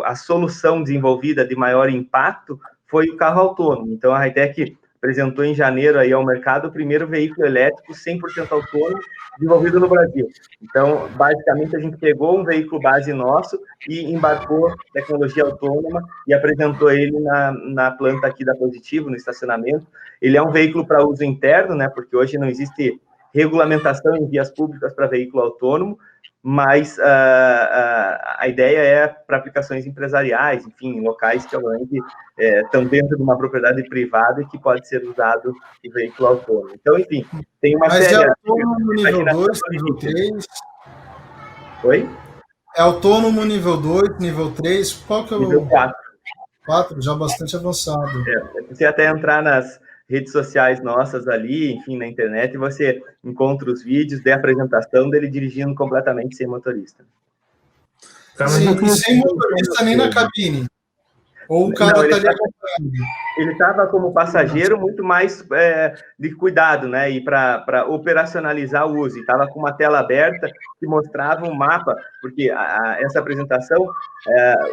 a solução desenvolvida de maior impacto foi o carro autônomo. Então, a Hightech apresentou em janeiro aí ao mercado o primeiro veículo elétrico 100% autônomo desenvolvido no Brasil. Então, basicamente, a gente pegou um veículo base nosso e embarcou tecnologia autônoma e apresentou ele na planta aqui da Positivo, no estacionamento. Ele é um veículo para uso interno, né, porque hoje não existe regulamentação em vias públicas para veículo autônomo, mas a ideia é para aplicações empresariais, enfim, em locais que obviamente estão dentro de uma propriedade privada e que pode ser usado o veículo autônomo. Então, enfim, tem uma Mas série... é autônomo nível 2, nível 3? Oi? É autônomo nível 2, nível 3? Qual que é o... Nível 4. 4, já bastante avançado. Você até entrar nas redes sociais nossas ali, enfim, na internet, e você encontra os vídeos de apresentação dele dirigindo completamente sem motorista. Sim, e sem motorista nem na cabine. Ou o cara está ali acompanhando. Ele estava como passageiro muito mais de cuidado, né? E para operacionalizar o uso. Estava com uma tela aberta que mostrava um mapa, porque essa apresentação,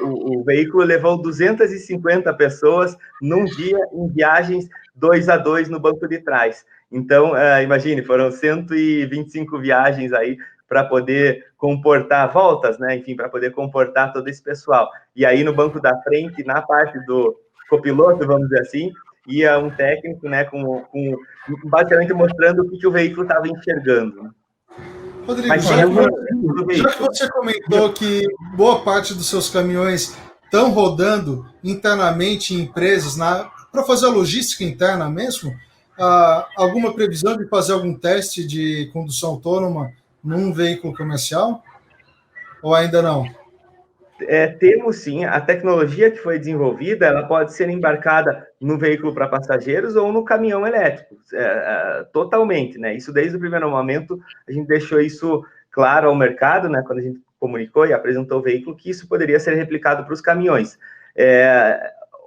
o veículo levou 250 pessoas num dia em viagens 2 a 2 no banco de trás. Então, imagine, foram 125 viagens aí para poder comportar voltas, né? Enfim, para poder comportar todo esse pessoal. E aí, no banco da frente, na parte do copiloto, vamos dizer assim, ia um técnico, né, basicamente mostrando o que o veículo estava enxergando. Rodrigo, já que você comentou que boa parte dos seus caminhões estão rodando internamente em empresas para fazer a logística interna mesmo, alguma previsão de fazer algum teste de condução autônoma num veículo comercial? Ou ainda não? Temos sim, a tecnologia que foi desenvolvida, ela pode ser embarcada no veículo para passageiros ou no caminhão elétrico, totalmente, né? Isso desde o primeiro momento, a gente deixou isso claro ao mercado, né? Quando a gente comunicou e apresentou o veículo, que isso poderia ser replicado para os caminhões.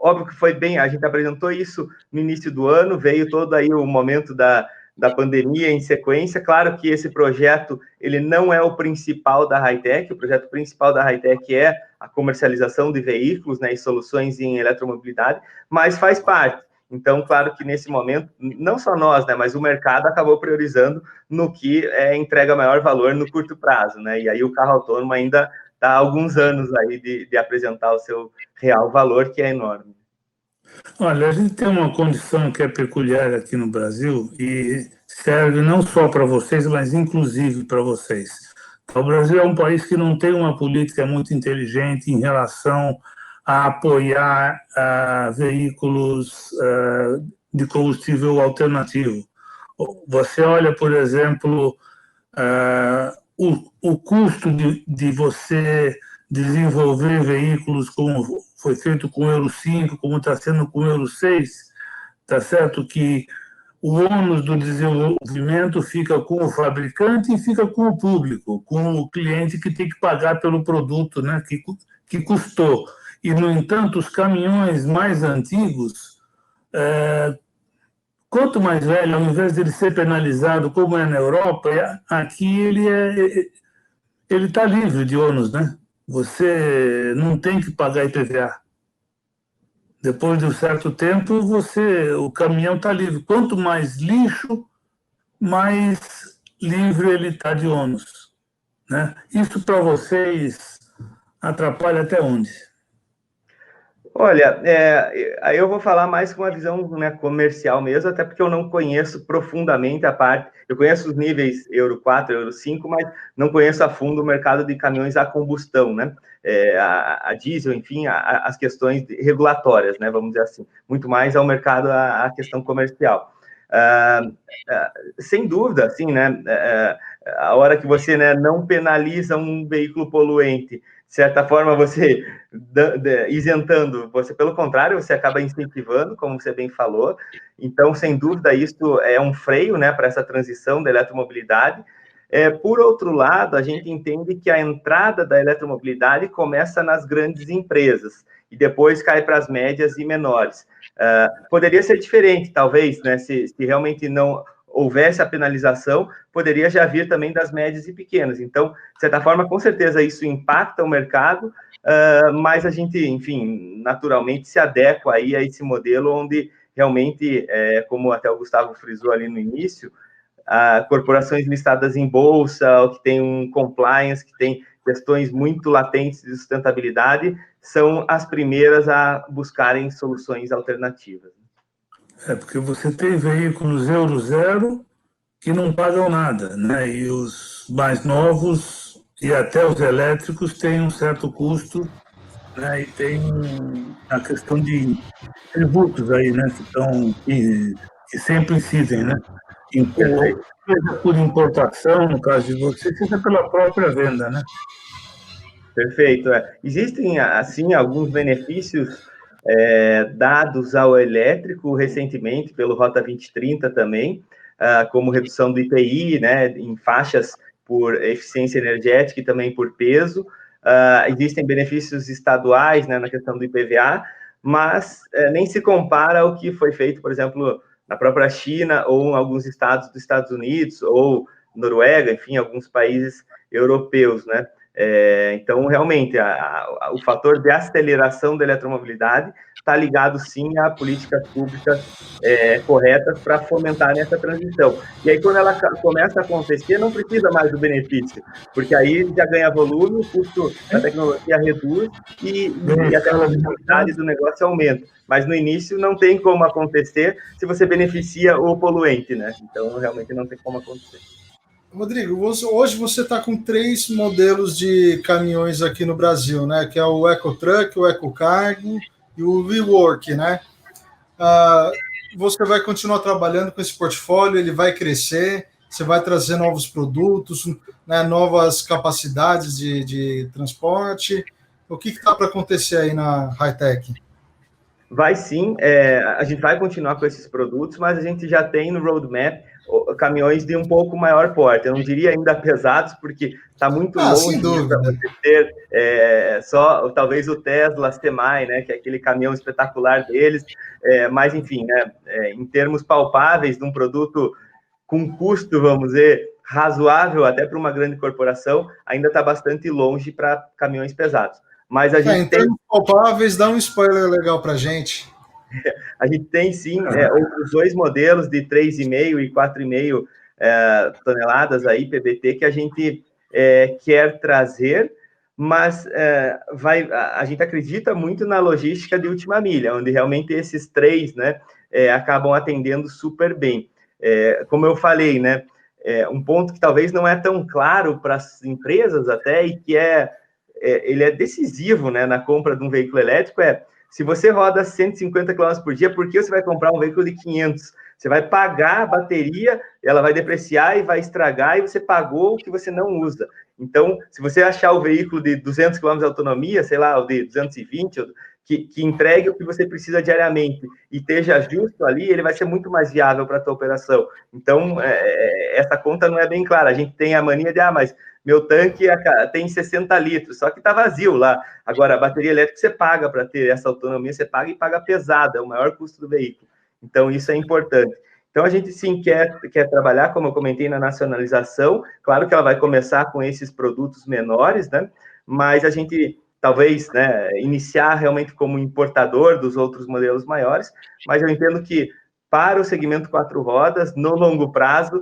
Óbvio que foi bem, a gente apresentou isso no início do ano, veio todo aí o momento da pandemia em sequência. Claro que esse projeto, ele não é o principal da Hi-Tech, o projeto principal da Hi-Tech é a comercialização de veículos, né, e soluções em eletromobilidade, mas faz parte. Então, claro que nesse momento, não só nós, né, mas o mercado acabou priorizando no que entrega maior valor no curto prazo, né, e aí o carro autônomo ainda está há alguns anos aí de apresentar o seu real valor, que é enorme. Olha, a gente tem uma condição que é peculiar aqui no Brasil e serve não só para vocês, mas inclusive para vocês. O Brasil é um país que não tem uma política muito inteligente em relação a apoiar veículos de combustível alternativo. Você olha, por exemplo, o custo de você desenvolver veículos como foi feito com o Euro 5, como está sendo com o Euro 6, está certo que o ônus do desenvolvimento fica com o fabricante e fica com o público, com o cliente que tem que pagar pelo produto, né, que custou. E, no entanto, os caminhões mais antigos, quanto mais velho, ao invés de ele ser penalizado, como é na Europa, aqui ele está livre de ônus, né? Você não tem que pagar IPVA. Depois de um certo tempo, o caminhão está livre. Quanto mais lixo, mais livre ele está de ônus, né? Isso para vocês atrapalha até onde? Olha, aí eu vou falar mais com uma visão, né, comercial mesmo, até porque eu não conheço profundamente a parte. Eu conheço os níveis Euro 4, Euro 5, mas não conheço a fundo o mercado de caminhões a combustão, né? A diesel, enfim, as questões regulatórias, né? Vamos dizer assim, muito mais ao mercado, a questão comercial. Sem dúvida, assim, né? A hora que você, né, não penaliza um veículo poluente, de certa forma, você isentando, você, pelo contrário, você acaba incentivando, como você bem falou. Então, sem dúvida, isso é um freio, né, para essa transição da eletromobilidade. Por outro lado, a gente entende que a entrada da eletromobilidade começa nas grandes empresas e depois cai para as médias e menores. Poderia ser diferente, talvez, né, se realmente não houvesse a penalização, poderia já vir também das médias e pequenas. Então, de certa forma, com certeza isso impacta o mercado, mas a gente, enfim, naturalmente se adequa aí a esse modelo onde realmente, como até o Gustavo frisou ali no início, corporações listadas em bolsa, que tem um compliance, que tem questões muito latentes de sustentabilidade, são as primeiras a buscarem soluções alternativas. Porque você tem veículos Euro 0 que não pagam nada, né? E os mais novos e até os elétricos têm um certo custo, né? E tem a questão de tributos aí, né? Que sempre incidem, né? Seja por importação, no caso de você, seja pela própria venda, né? Perfeito. Existem, assim, alguns benefícios dados ao elétrico recentemente pelo Rota 2030 também, como redução do IPI, né, em faixas por eficiência energética e também por peso. Existem benefícios estaduais, né, na questão do IPVA, mas nem se compara ao que foi feito, por exemplo, na própria China ou em alguns estados dos Estados Unidos ou Noruega, enfim, alguns países europeus, né? Então, realmente, o fator de aceleração da eletromobilidade está ligado, sim, a políticas públicas corretas para fomentar essa transição. E aí, quando ela começa a acontecer, não precisa mais do benefício, porque aí já ganha volume, o custo da tecnologia reduz e a tecnologia do negócio aumenta. Mas, no início, não tem como acontecer se você beneficia o poluente, né? Então, realmente, não tem como acontecer. Rodrigo, hoje você está com 3 modelos de caminhões aqui no Brasil, né? Que é o EcoTruck, o EcoCargo e o WeWork, né? Você vai continuar trabalhando com esse portfólio, ele vai crescer, você vai trazer novos produtos, né, novas capacidades de transporte. O que está para acontecer aí na Hi-Tech? Vai sim, a gente vai continuar com esses produtos, mas a gente já tem no roadmap caminhões de um pouco maior porte. Eu não diria ainda pesados, porque está muito longe para você ter só, talvez, o Tesla Semi, né, que é aquele caminhão espetacular deles, mas, enfim, né, em termos palpáveis de um produto com custo, vamos dizer, razoável até para uma grande corporação, ainda está bastante longe para caminhões pesados. Mas a gente em termos palpáveis, dá um spoiler legal para a gente. A gente tem, sim, outros 2 modelos de 3,5 e 4,5 toneladas aí, PBT, que a gente quer trazer, mas a gente acredita muito na logística de última milha, onde realmente esses 3, né, acabam atendendo super bem. Como eu falei, né, um ponto que talvez não é tão claro para as empresas até, e que ele é decisivo, né, na compra de um veículo elétrico, se você roda 150 km por dia, por que você vai comprar um veículo de 500? Você vai pagar a bateria, ela vai depreciar e vai estragar, e você pagou o que você não usa. Então, se você achar o veículo de 200 km de autonomia, sei lá, o de 220, que entregue o que você precisa diariamente e esteja justo ali, ele vai ser muito mais viável para a tua operação. Então, essa conta não é bem clara. A gente tem a mania de, mas meu tanque tem 60 litros, só que está vazio lá. Agora, a bateria elétrica você paga para ter essa autonomia, você paga e paga pesada, é o maior custo do veículo. Então, isso é importante. Então, a gente, sim, quer trabalhar, como eu comentei, na nacionalização. Claro que ela vai começar com esses produtos menores, né? Mas a gente, talvez, né, iniciar realmente como importador dos outros modelos maiores, mas eu entendo que, para o segmento 4 rodas, no longo prazo,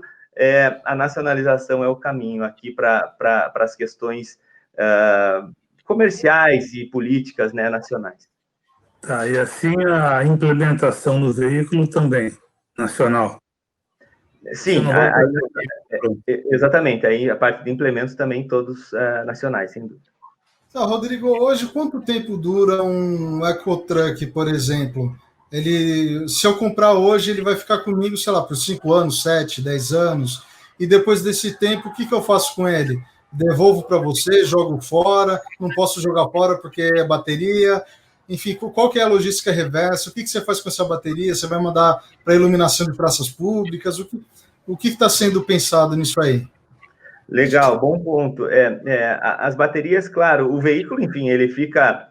a nacionalização é o caminho aqui para as questões comerciais e políticas, né, nacionais. Tá, e assim a implementação no veículo também, nacional. Sim, exatamente. Aí a parte de implementos também todos nacionais, sem dúvida. Rodrigo, hoje quanto tempo dura um EcoTruck, por exemplo? Se eu comprar hoje, ele vai ficar comigo, sei lá, por 5 anos, 7, 10 anos, e depois desse tempo, o que eu faço com ele? Devolvo para você, jogo fora, não posso jogar fora porque é bateria, enfim, qual que é a logística reversa? O que você faz com essa bateria? Você vai mandar para iluminação de praças públicas? O que está sendo pensado nisso aí? Legal, bom ponto. As baterias, claro, o veículo, enfim, ele fica...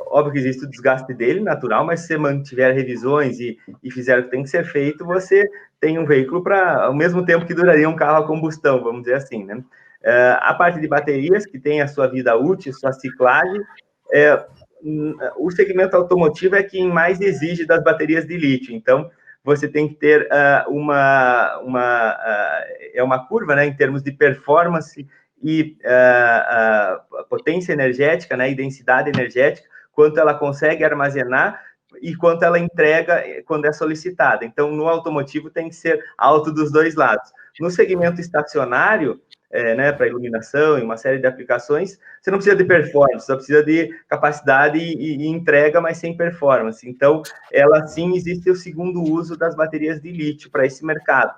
óbvio que existe o desgaste dele, natural, mas se você mantiver revisões e fizer o que tem que ser feito, você tem um veículo para, ao mesmo tempo que duraria um carro a combustão, vamos dizer assim, né? A parte de baterias, que tem a sua vida útil, sua ciclagem, o segmento automotivo é quem mais exige das baterias de lítio, então você tem que ter uma curva, né, em termos de performance e potência energética, né, e densidade energética, quanto ela consegue armazenar e quanto ela entrega quando é solicitada. Então, no automotivo tem que ser alto dos dois lados. No segmento estacionário, né, para iluminação e uma série de aplicações, você não precisa de performance, só precisa de capacidade e entrega, mas sem performance. Então, ela sim existe o segundo uso das baterias de lítio para esse mercado.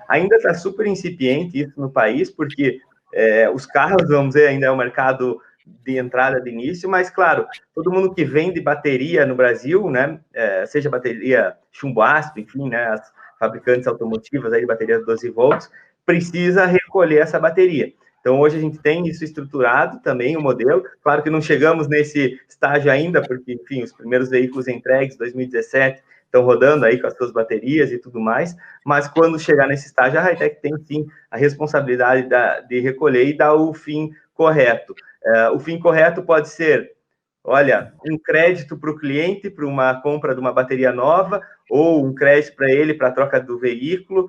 Ainda está super incipiente isso no país, porque os carros, vamos dizer, ainda é um mercado de entrada de início, mas, claro, todo mundo que vende bateria no Brasil, né, seja bateria chumbo ácido, enfim, né, as fabricantes automotivas aí de baterias 12 volts, precisa recolher essa bateria. Então, hoje a gente tem isso estruturado também, o modelo. Claro que não chegamos nesse estágio ainda, porque, enfim, os primeiros veículos entregues, 2017, estão rodando aí com as suas baterias e tudo mais, mas quando chegar nesse estágio, a Hightech tem, sim, a responsabilidade de recolher e dar o fim correto. O fim correto pode ser, olha, um crédito para o cliente, para uma compra de uma bateria nova, ou um crédito para ele, para a troca do veículo.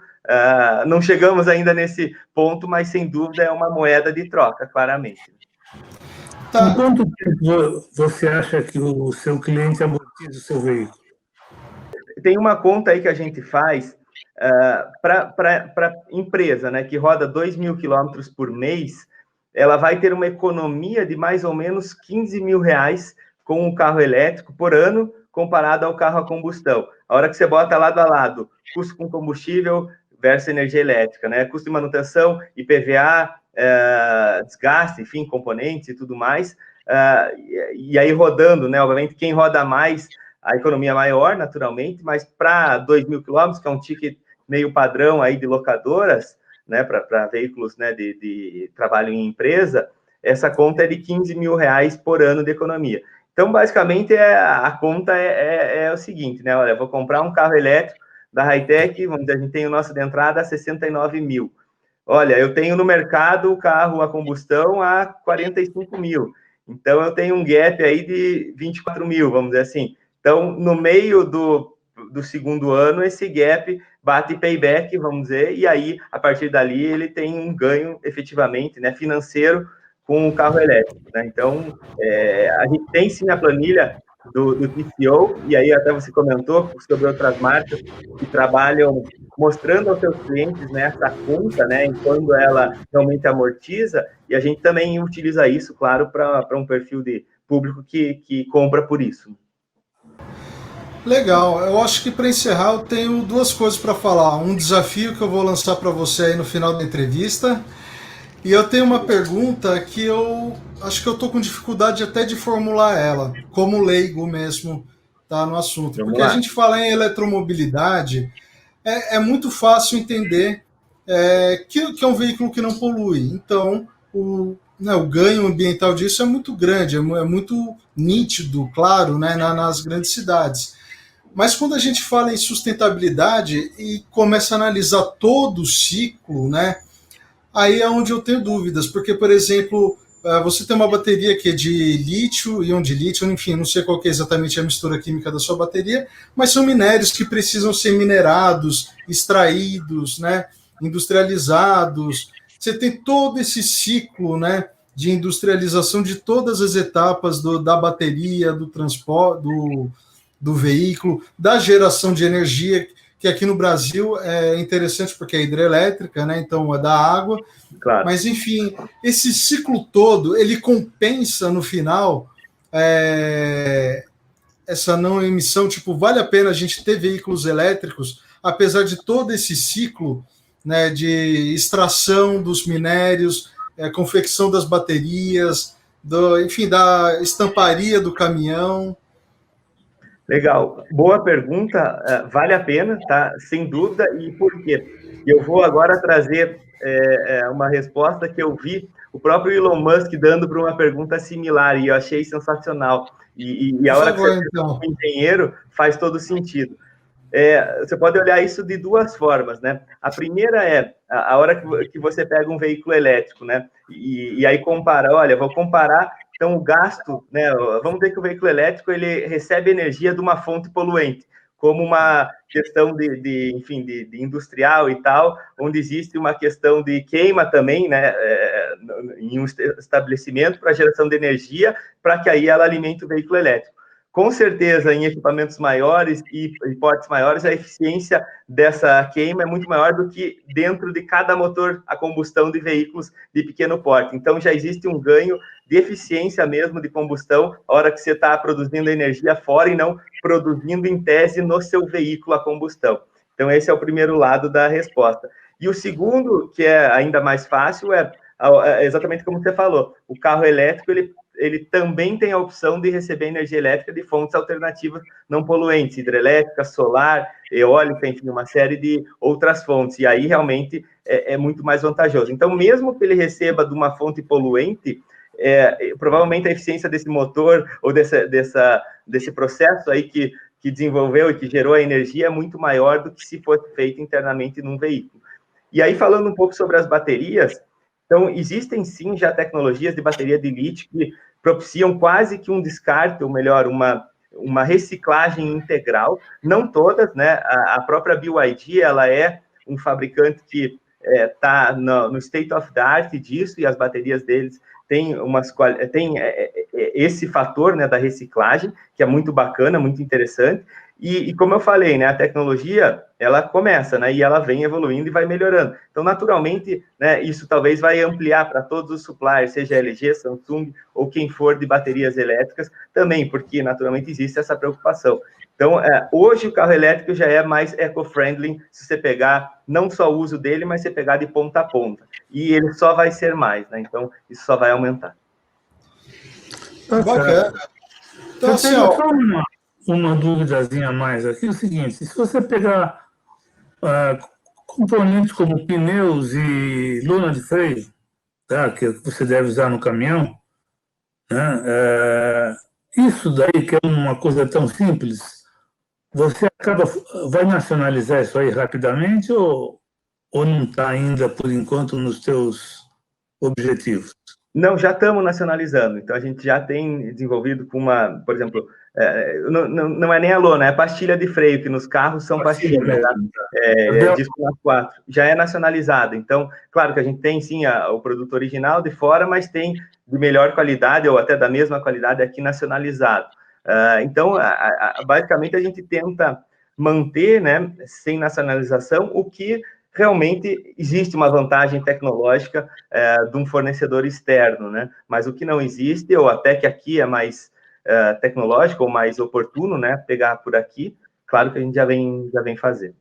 Não chegamos ainda nesse ponto, mas, sem dúvida, é uma moeda de troca, claramente. Tá. Em quanto tempo você acha que o seu cliente amortiza o seu veículo? Tem uma conta aí que a gente faz para empresa, né, que roda 2.000 quilômetros por mês, ela vai ter uma economia de mais ou menos R$15.000 com o carro elétrico por ano, comparado ao carro a combustão. A hora que você bota lado a lado, custo com combustível versus energia elétrica, né? Custo de manutenção, IPVA, desgaste, enfim, componentes e tudo mais. E aí rodando, né? Obviamente, quem roda mais, a economia maior, naturalmente, mas para 2.000 quilômetros, que é um ticket meio padrão aí de locadoras, né, para veículos, né, de trabalho em empresa, essa conta é de R$15 mil por ano de economia. Então, basicamente, a conta é o seguinte, né? Olha, vou comprar um carro elétrico da Hightech, vamos dizer, a gente tem o nosso de entrada a 69 mil. Olha, eu tenho no mercado o carro a combustão a 45 mil. Então, eu tenho um gap aí de 24 mil, vamos dizer assim. Então, no meio do segundo ano, esse gap bate payback, vamos dizer, e aí, a partir dali, ele tem um ganho, efetivamente, né, financeiro com o carro elétrico, né? Então, a gente tem, sim, a planilha do TCO, e aí até você comentou sobre outras marcas que trabalham mostrando aos seus clientes, né, essa conta, né, e quando ela realmente amortiza, e a gente também utiliza isso, claro, para um perfil de público que compra por isso. Legal, eu acho que para encerrar eu tenho duas coisas para falar. Um desafio que eu vou lançar para você aí no final da entrevista, e eu tenho uma pergunta que eu acho que eu estou com dificuldade até de formular ela, como leigo mesmo, tá, no assunto. Porque a gente fala em eletromobilidade, é muito fácil entender que é um veículo que não polui. Então, o ganho ambiental disso é muito grande, é muito nítido, claro, né, nas grandes cidades. Mas quando a gente fala em sustentabilidade e começa a analisar todo o ciclo, né, aí é onde eu tenho dúvidas, porque, por exemplo, você tem uma bateria que é de lítio, íon de lítio, enfim, não sei qual que é exatamente a mistura química da sua bateria, mas são minérios que precisam ser minerados, extraídos, né, industrializados. Você tem todo esse ciclo, né, de industrialização de todas as etapas da bateria, do transporte, do veículo, da geração de energia, que aqui no Brasil é interessante porque é hidrelétrica, né? Então é da água. Claro. Mas, enfim, esse ciclo todo, ele compensa no final essa não emissão. Tipo, vale a pena a gente ter veículos elétricos, apesar de todo esse ciclo, né, de extração dos minérios, confecção das baterias, enfim, da estamparia do caminhão. Legal, boa pergunta, vale a pena, tá? Sem dúvida, e por quê? Eu vou agora trazer uma resposta que eu vi o próprio Elon Musk dando para uma pergunta similar, e eu achei sensacional. E a hora que você então. é um engenheiro, faz todo sentido. Você pode olhar isso de duas formas, né? A primeira é a hora que você pega um veículo elétrico, né? E aí compara, olha, vou comparar, então, o gasto, né? Vamos ver que o veículo elétrico, ele recebe energia de uma fonte poluente, como uma questão enfim, de industrial e tal, onde existe uma questão de queima também, né? Em um estabelecimento para geração de energia, para que aí ela alimente o veículo elétrico. Com certeza, em equipamentos maiores e portes maiores, a eficiência dessa queima é muito maior do que dentro de cada motor a combustão de veículos de pequeno porte. Então, já existe um ganho de eficiência mesmo de combustão, a hora que você está produzindo energia fora e não produzindo em tese no seu veículo a combustão. Então, esse é o primeiro lado da resposta. E o segundo, que é ainda mais fácil, é exatamente como você falou, o carro elétrico, ele também tem a opção de receber energia elétrica de fontes alternativas não poluentes, hidrelétrica, solar, eólica, enfim, uma série de outras fontes, e aí realmente é muito mais vantajoso. Então, mesmo que ele receba de uma fonte poluente, provavelmente a eficiência desse motor ou desse processo aí que desenvolveu e que gerou a energia é muito maior do que se fosse feito internamente num veículo. E aí, falando um pouco sobre as baterias, então, existem sim já tecnologias de bateria de lítio que propiciam quase que um descarte, ou melhor, uma reciclagem integral, não todas, né? A própria BYD, ela é um fabricante que está no state of the art disso, e as baterias deles têm esse fator, né, da reciclagem, que é muito bacana, muito interessante, e como eu falei, né, a tecnologia, ela começa, né, e ela vem evoluindo e vai melhorando. Então, naturalmente, né, isso talvez vai ampliar para todos os suppliers, seja LG, Samsung ou quem for de baterias elétricas também, porque naturalmente existe essa preocupação. Então, hoje o carro elétrico já é mais eco-friendly, se você pegar não só o uso dele, mas você pegar de ponta a ponta. E ele só vai ser mais, né? Então, isso só vai aumentar. Bacana. Então, assim, só uma duvidazinha a mais aqui, é o seguinte, se você pegar componentes como pneus e lona de freio, tá? Que você deve usar no caminhão, né? Isso daí, que é uma coisa tão simples, você vai nacionalizar isso aí rapidamente ou não está ainda, por enquanto, nos teus objetivos? Não, já estamos nacionalizando. Então, a gente já tem desenvolvido com por exemplo, não é nem a lona, é a pastilha de freio, que nos carros são pastilhas, tá? Disco 4. Já é nacionalizado. Então, claro que a gente tem, sim, o produto original de fora, mas tem de melhor qualidade, ou até da mesma qualidade aqui nacionalizado. Então, basicamente, a gente tenta manter, né, sem nacionalização, o que realmente existe uma vantagem tecnológica de um fornecedor externo, né? Mas o que não existe, ou até que aqui é mais tecnológico, ou mais oportuno, né, pegar por aqui, claro que a gente já vem fazer.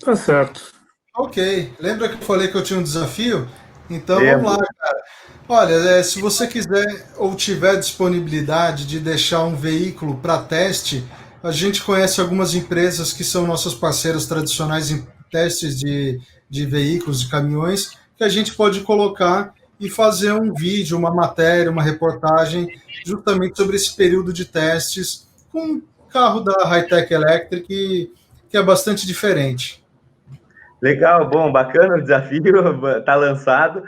Tá certo. Ok. Lembra que eu falei que eu tinha um desafio? Então vamos lá, cara. Olha, se você quiser ou tiver disponibilidade de deixar um veículo para teste, a gente conhece algumas empresas que são nossas parceiras tradicionais em testes de veículos, de caminhões, que a gente pode colocar e fazer um vídeo, uma matéria, uma reportagem, justamente sobre esse período de testes com um carro da Hi-Tech Electric, que é bastante diferente. Legal, bom, bacana o desafio, está lançado.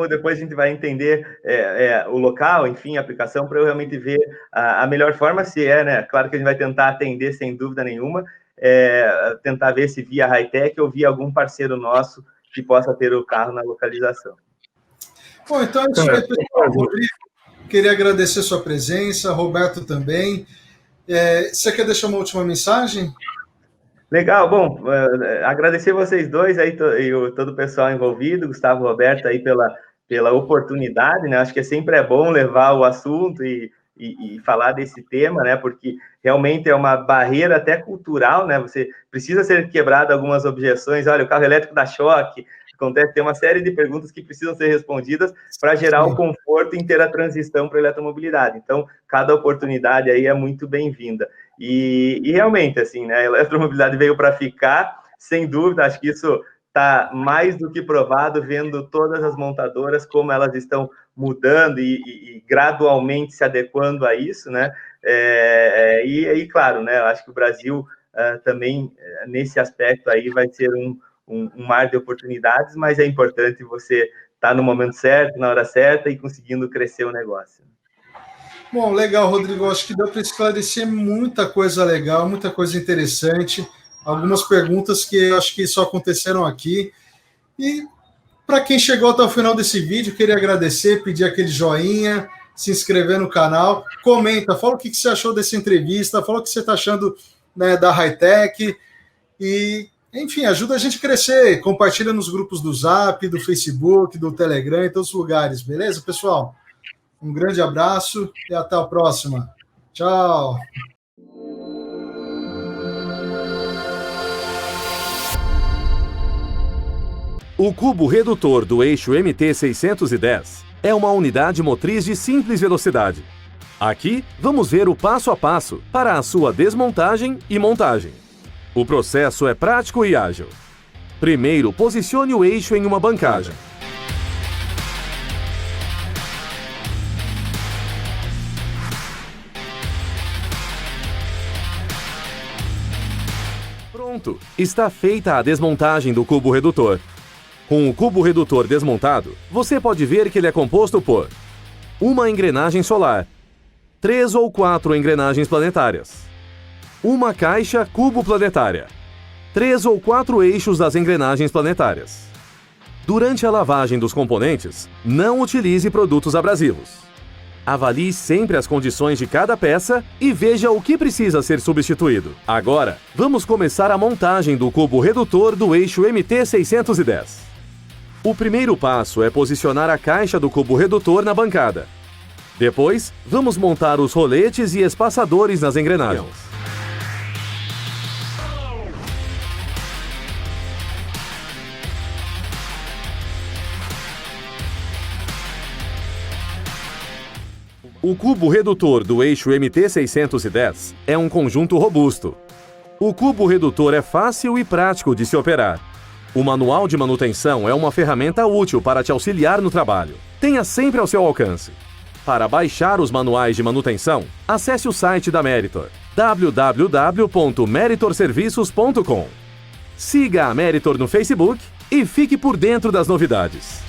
Depois a gente vai entender o local, enfim, a aplicação, para eu realmente ver a melhor forma, se né? Claro que a gente vai tentar atender sem dúvida nenhuma, tentar ver se via Hi-Tech ou via algum parceiro nosso que possa ter o carro na localização. Bom, então é isso aí, pessoal. Rodrigo, queria agradecer a sua presença, Roberto também. Você quer deixar uma última mensagem? Legal, bom, agradecer vocês dois aí e todo o pessoal envolvido, Gustavo, Roberto, aí pela oportunidade, né? Acho que sempre é bom levar o assunto e falar desse tema, né? Porque realmente é uma barreira até cultural, né? Você precisa ser quebrado algumas objeções. Olha, o carro elétrico dá choque. Acontece, tem uma série de perguntas que precisam ser respondidas para gerar o conforto e ter a transição para a eletromobilidade. Então, cada oportunidade aí é muito bem-vinda. E realmente, assim, né, a eletromobilidade veio para ficar, sem dúvida, acho que isso está mais do que provado, vendo todas as montadoras, como elas estão mudando e gradualmente se adequando a isso, né? E claro, né, eu acho que o Brasil também, nesse aspecto aí, vai ser um mar de oportunidades, mas é importante você estar no momento certo, na hora certa e conseguindo crescer o negócio. Bom, legal, Rodrigo. Acho que deu para esclarecer muita coisa legal, muita coisa interessante. Algumas perguntas que eu acho que só aconteceram aqui. E para quem chegou até o final desse vídeo, queria agradecer, pedir aquele joinha, se inscrever no canal, comenta, fala o que você achou dessa entrevista, fala o que você está achando, né, da Hi-Tech. E, enfim, ajuda a gente a crescer. Compartilha nos grupos do Zap, do Facebook, do Telegram, em todos os lugares. Beleza, pessoal? Um grande abraço e até a próxima. Tchau. O cubo redutor do eixo MT-610 é uma unidade motriz de simples velocidade. Aqui, vamos ver o passo a passo para a sua desmontagem e montagem. O processo é prático e ágil. Primeiro, posicione o eixo em uma bancagem. Pronto, está feita a desmontagem do cubo redutor. Com o cubo redutor desmontado, você pode ver que ele é composto por uma engrenagem solar, 3 ou 4 engrenagens planetárias, uma caixa cubo planetária, 3 ou 4 eixos das engrenagens planetárias. Durante a lavagem dos componentes, não utilize produtos abrasivos. Avalie sempre as condições de cada peça e veja o que precisa ser substituído. Agora, vamos começar a montagem do cubo redutor do eixo MT-610. O primeiro passo é posicionar a caixa do cubo redutor na bancada. Depois, vamos montar os roletes e espaçadores nas engrenagens. O cubo redutor do eixo MT-610 é um conjunto robusto. O cubo redutor é fácil e prático de se operar. O manual de manutenção é uma ferramenta útil para te auxiliar no trabalho. Tenha sempre ao seu alcance. Para baixar os manuais de manutenção, acesse o site da Meritor, www.meritorserviços.com. Siga a Meritor no Facebook e fique por dentro das novidades.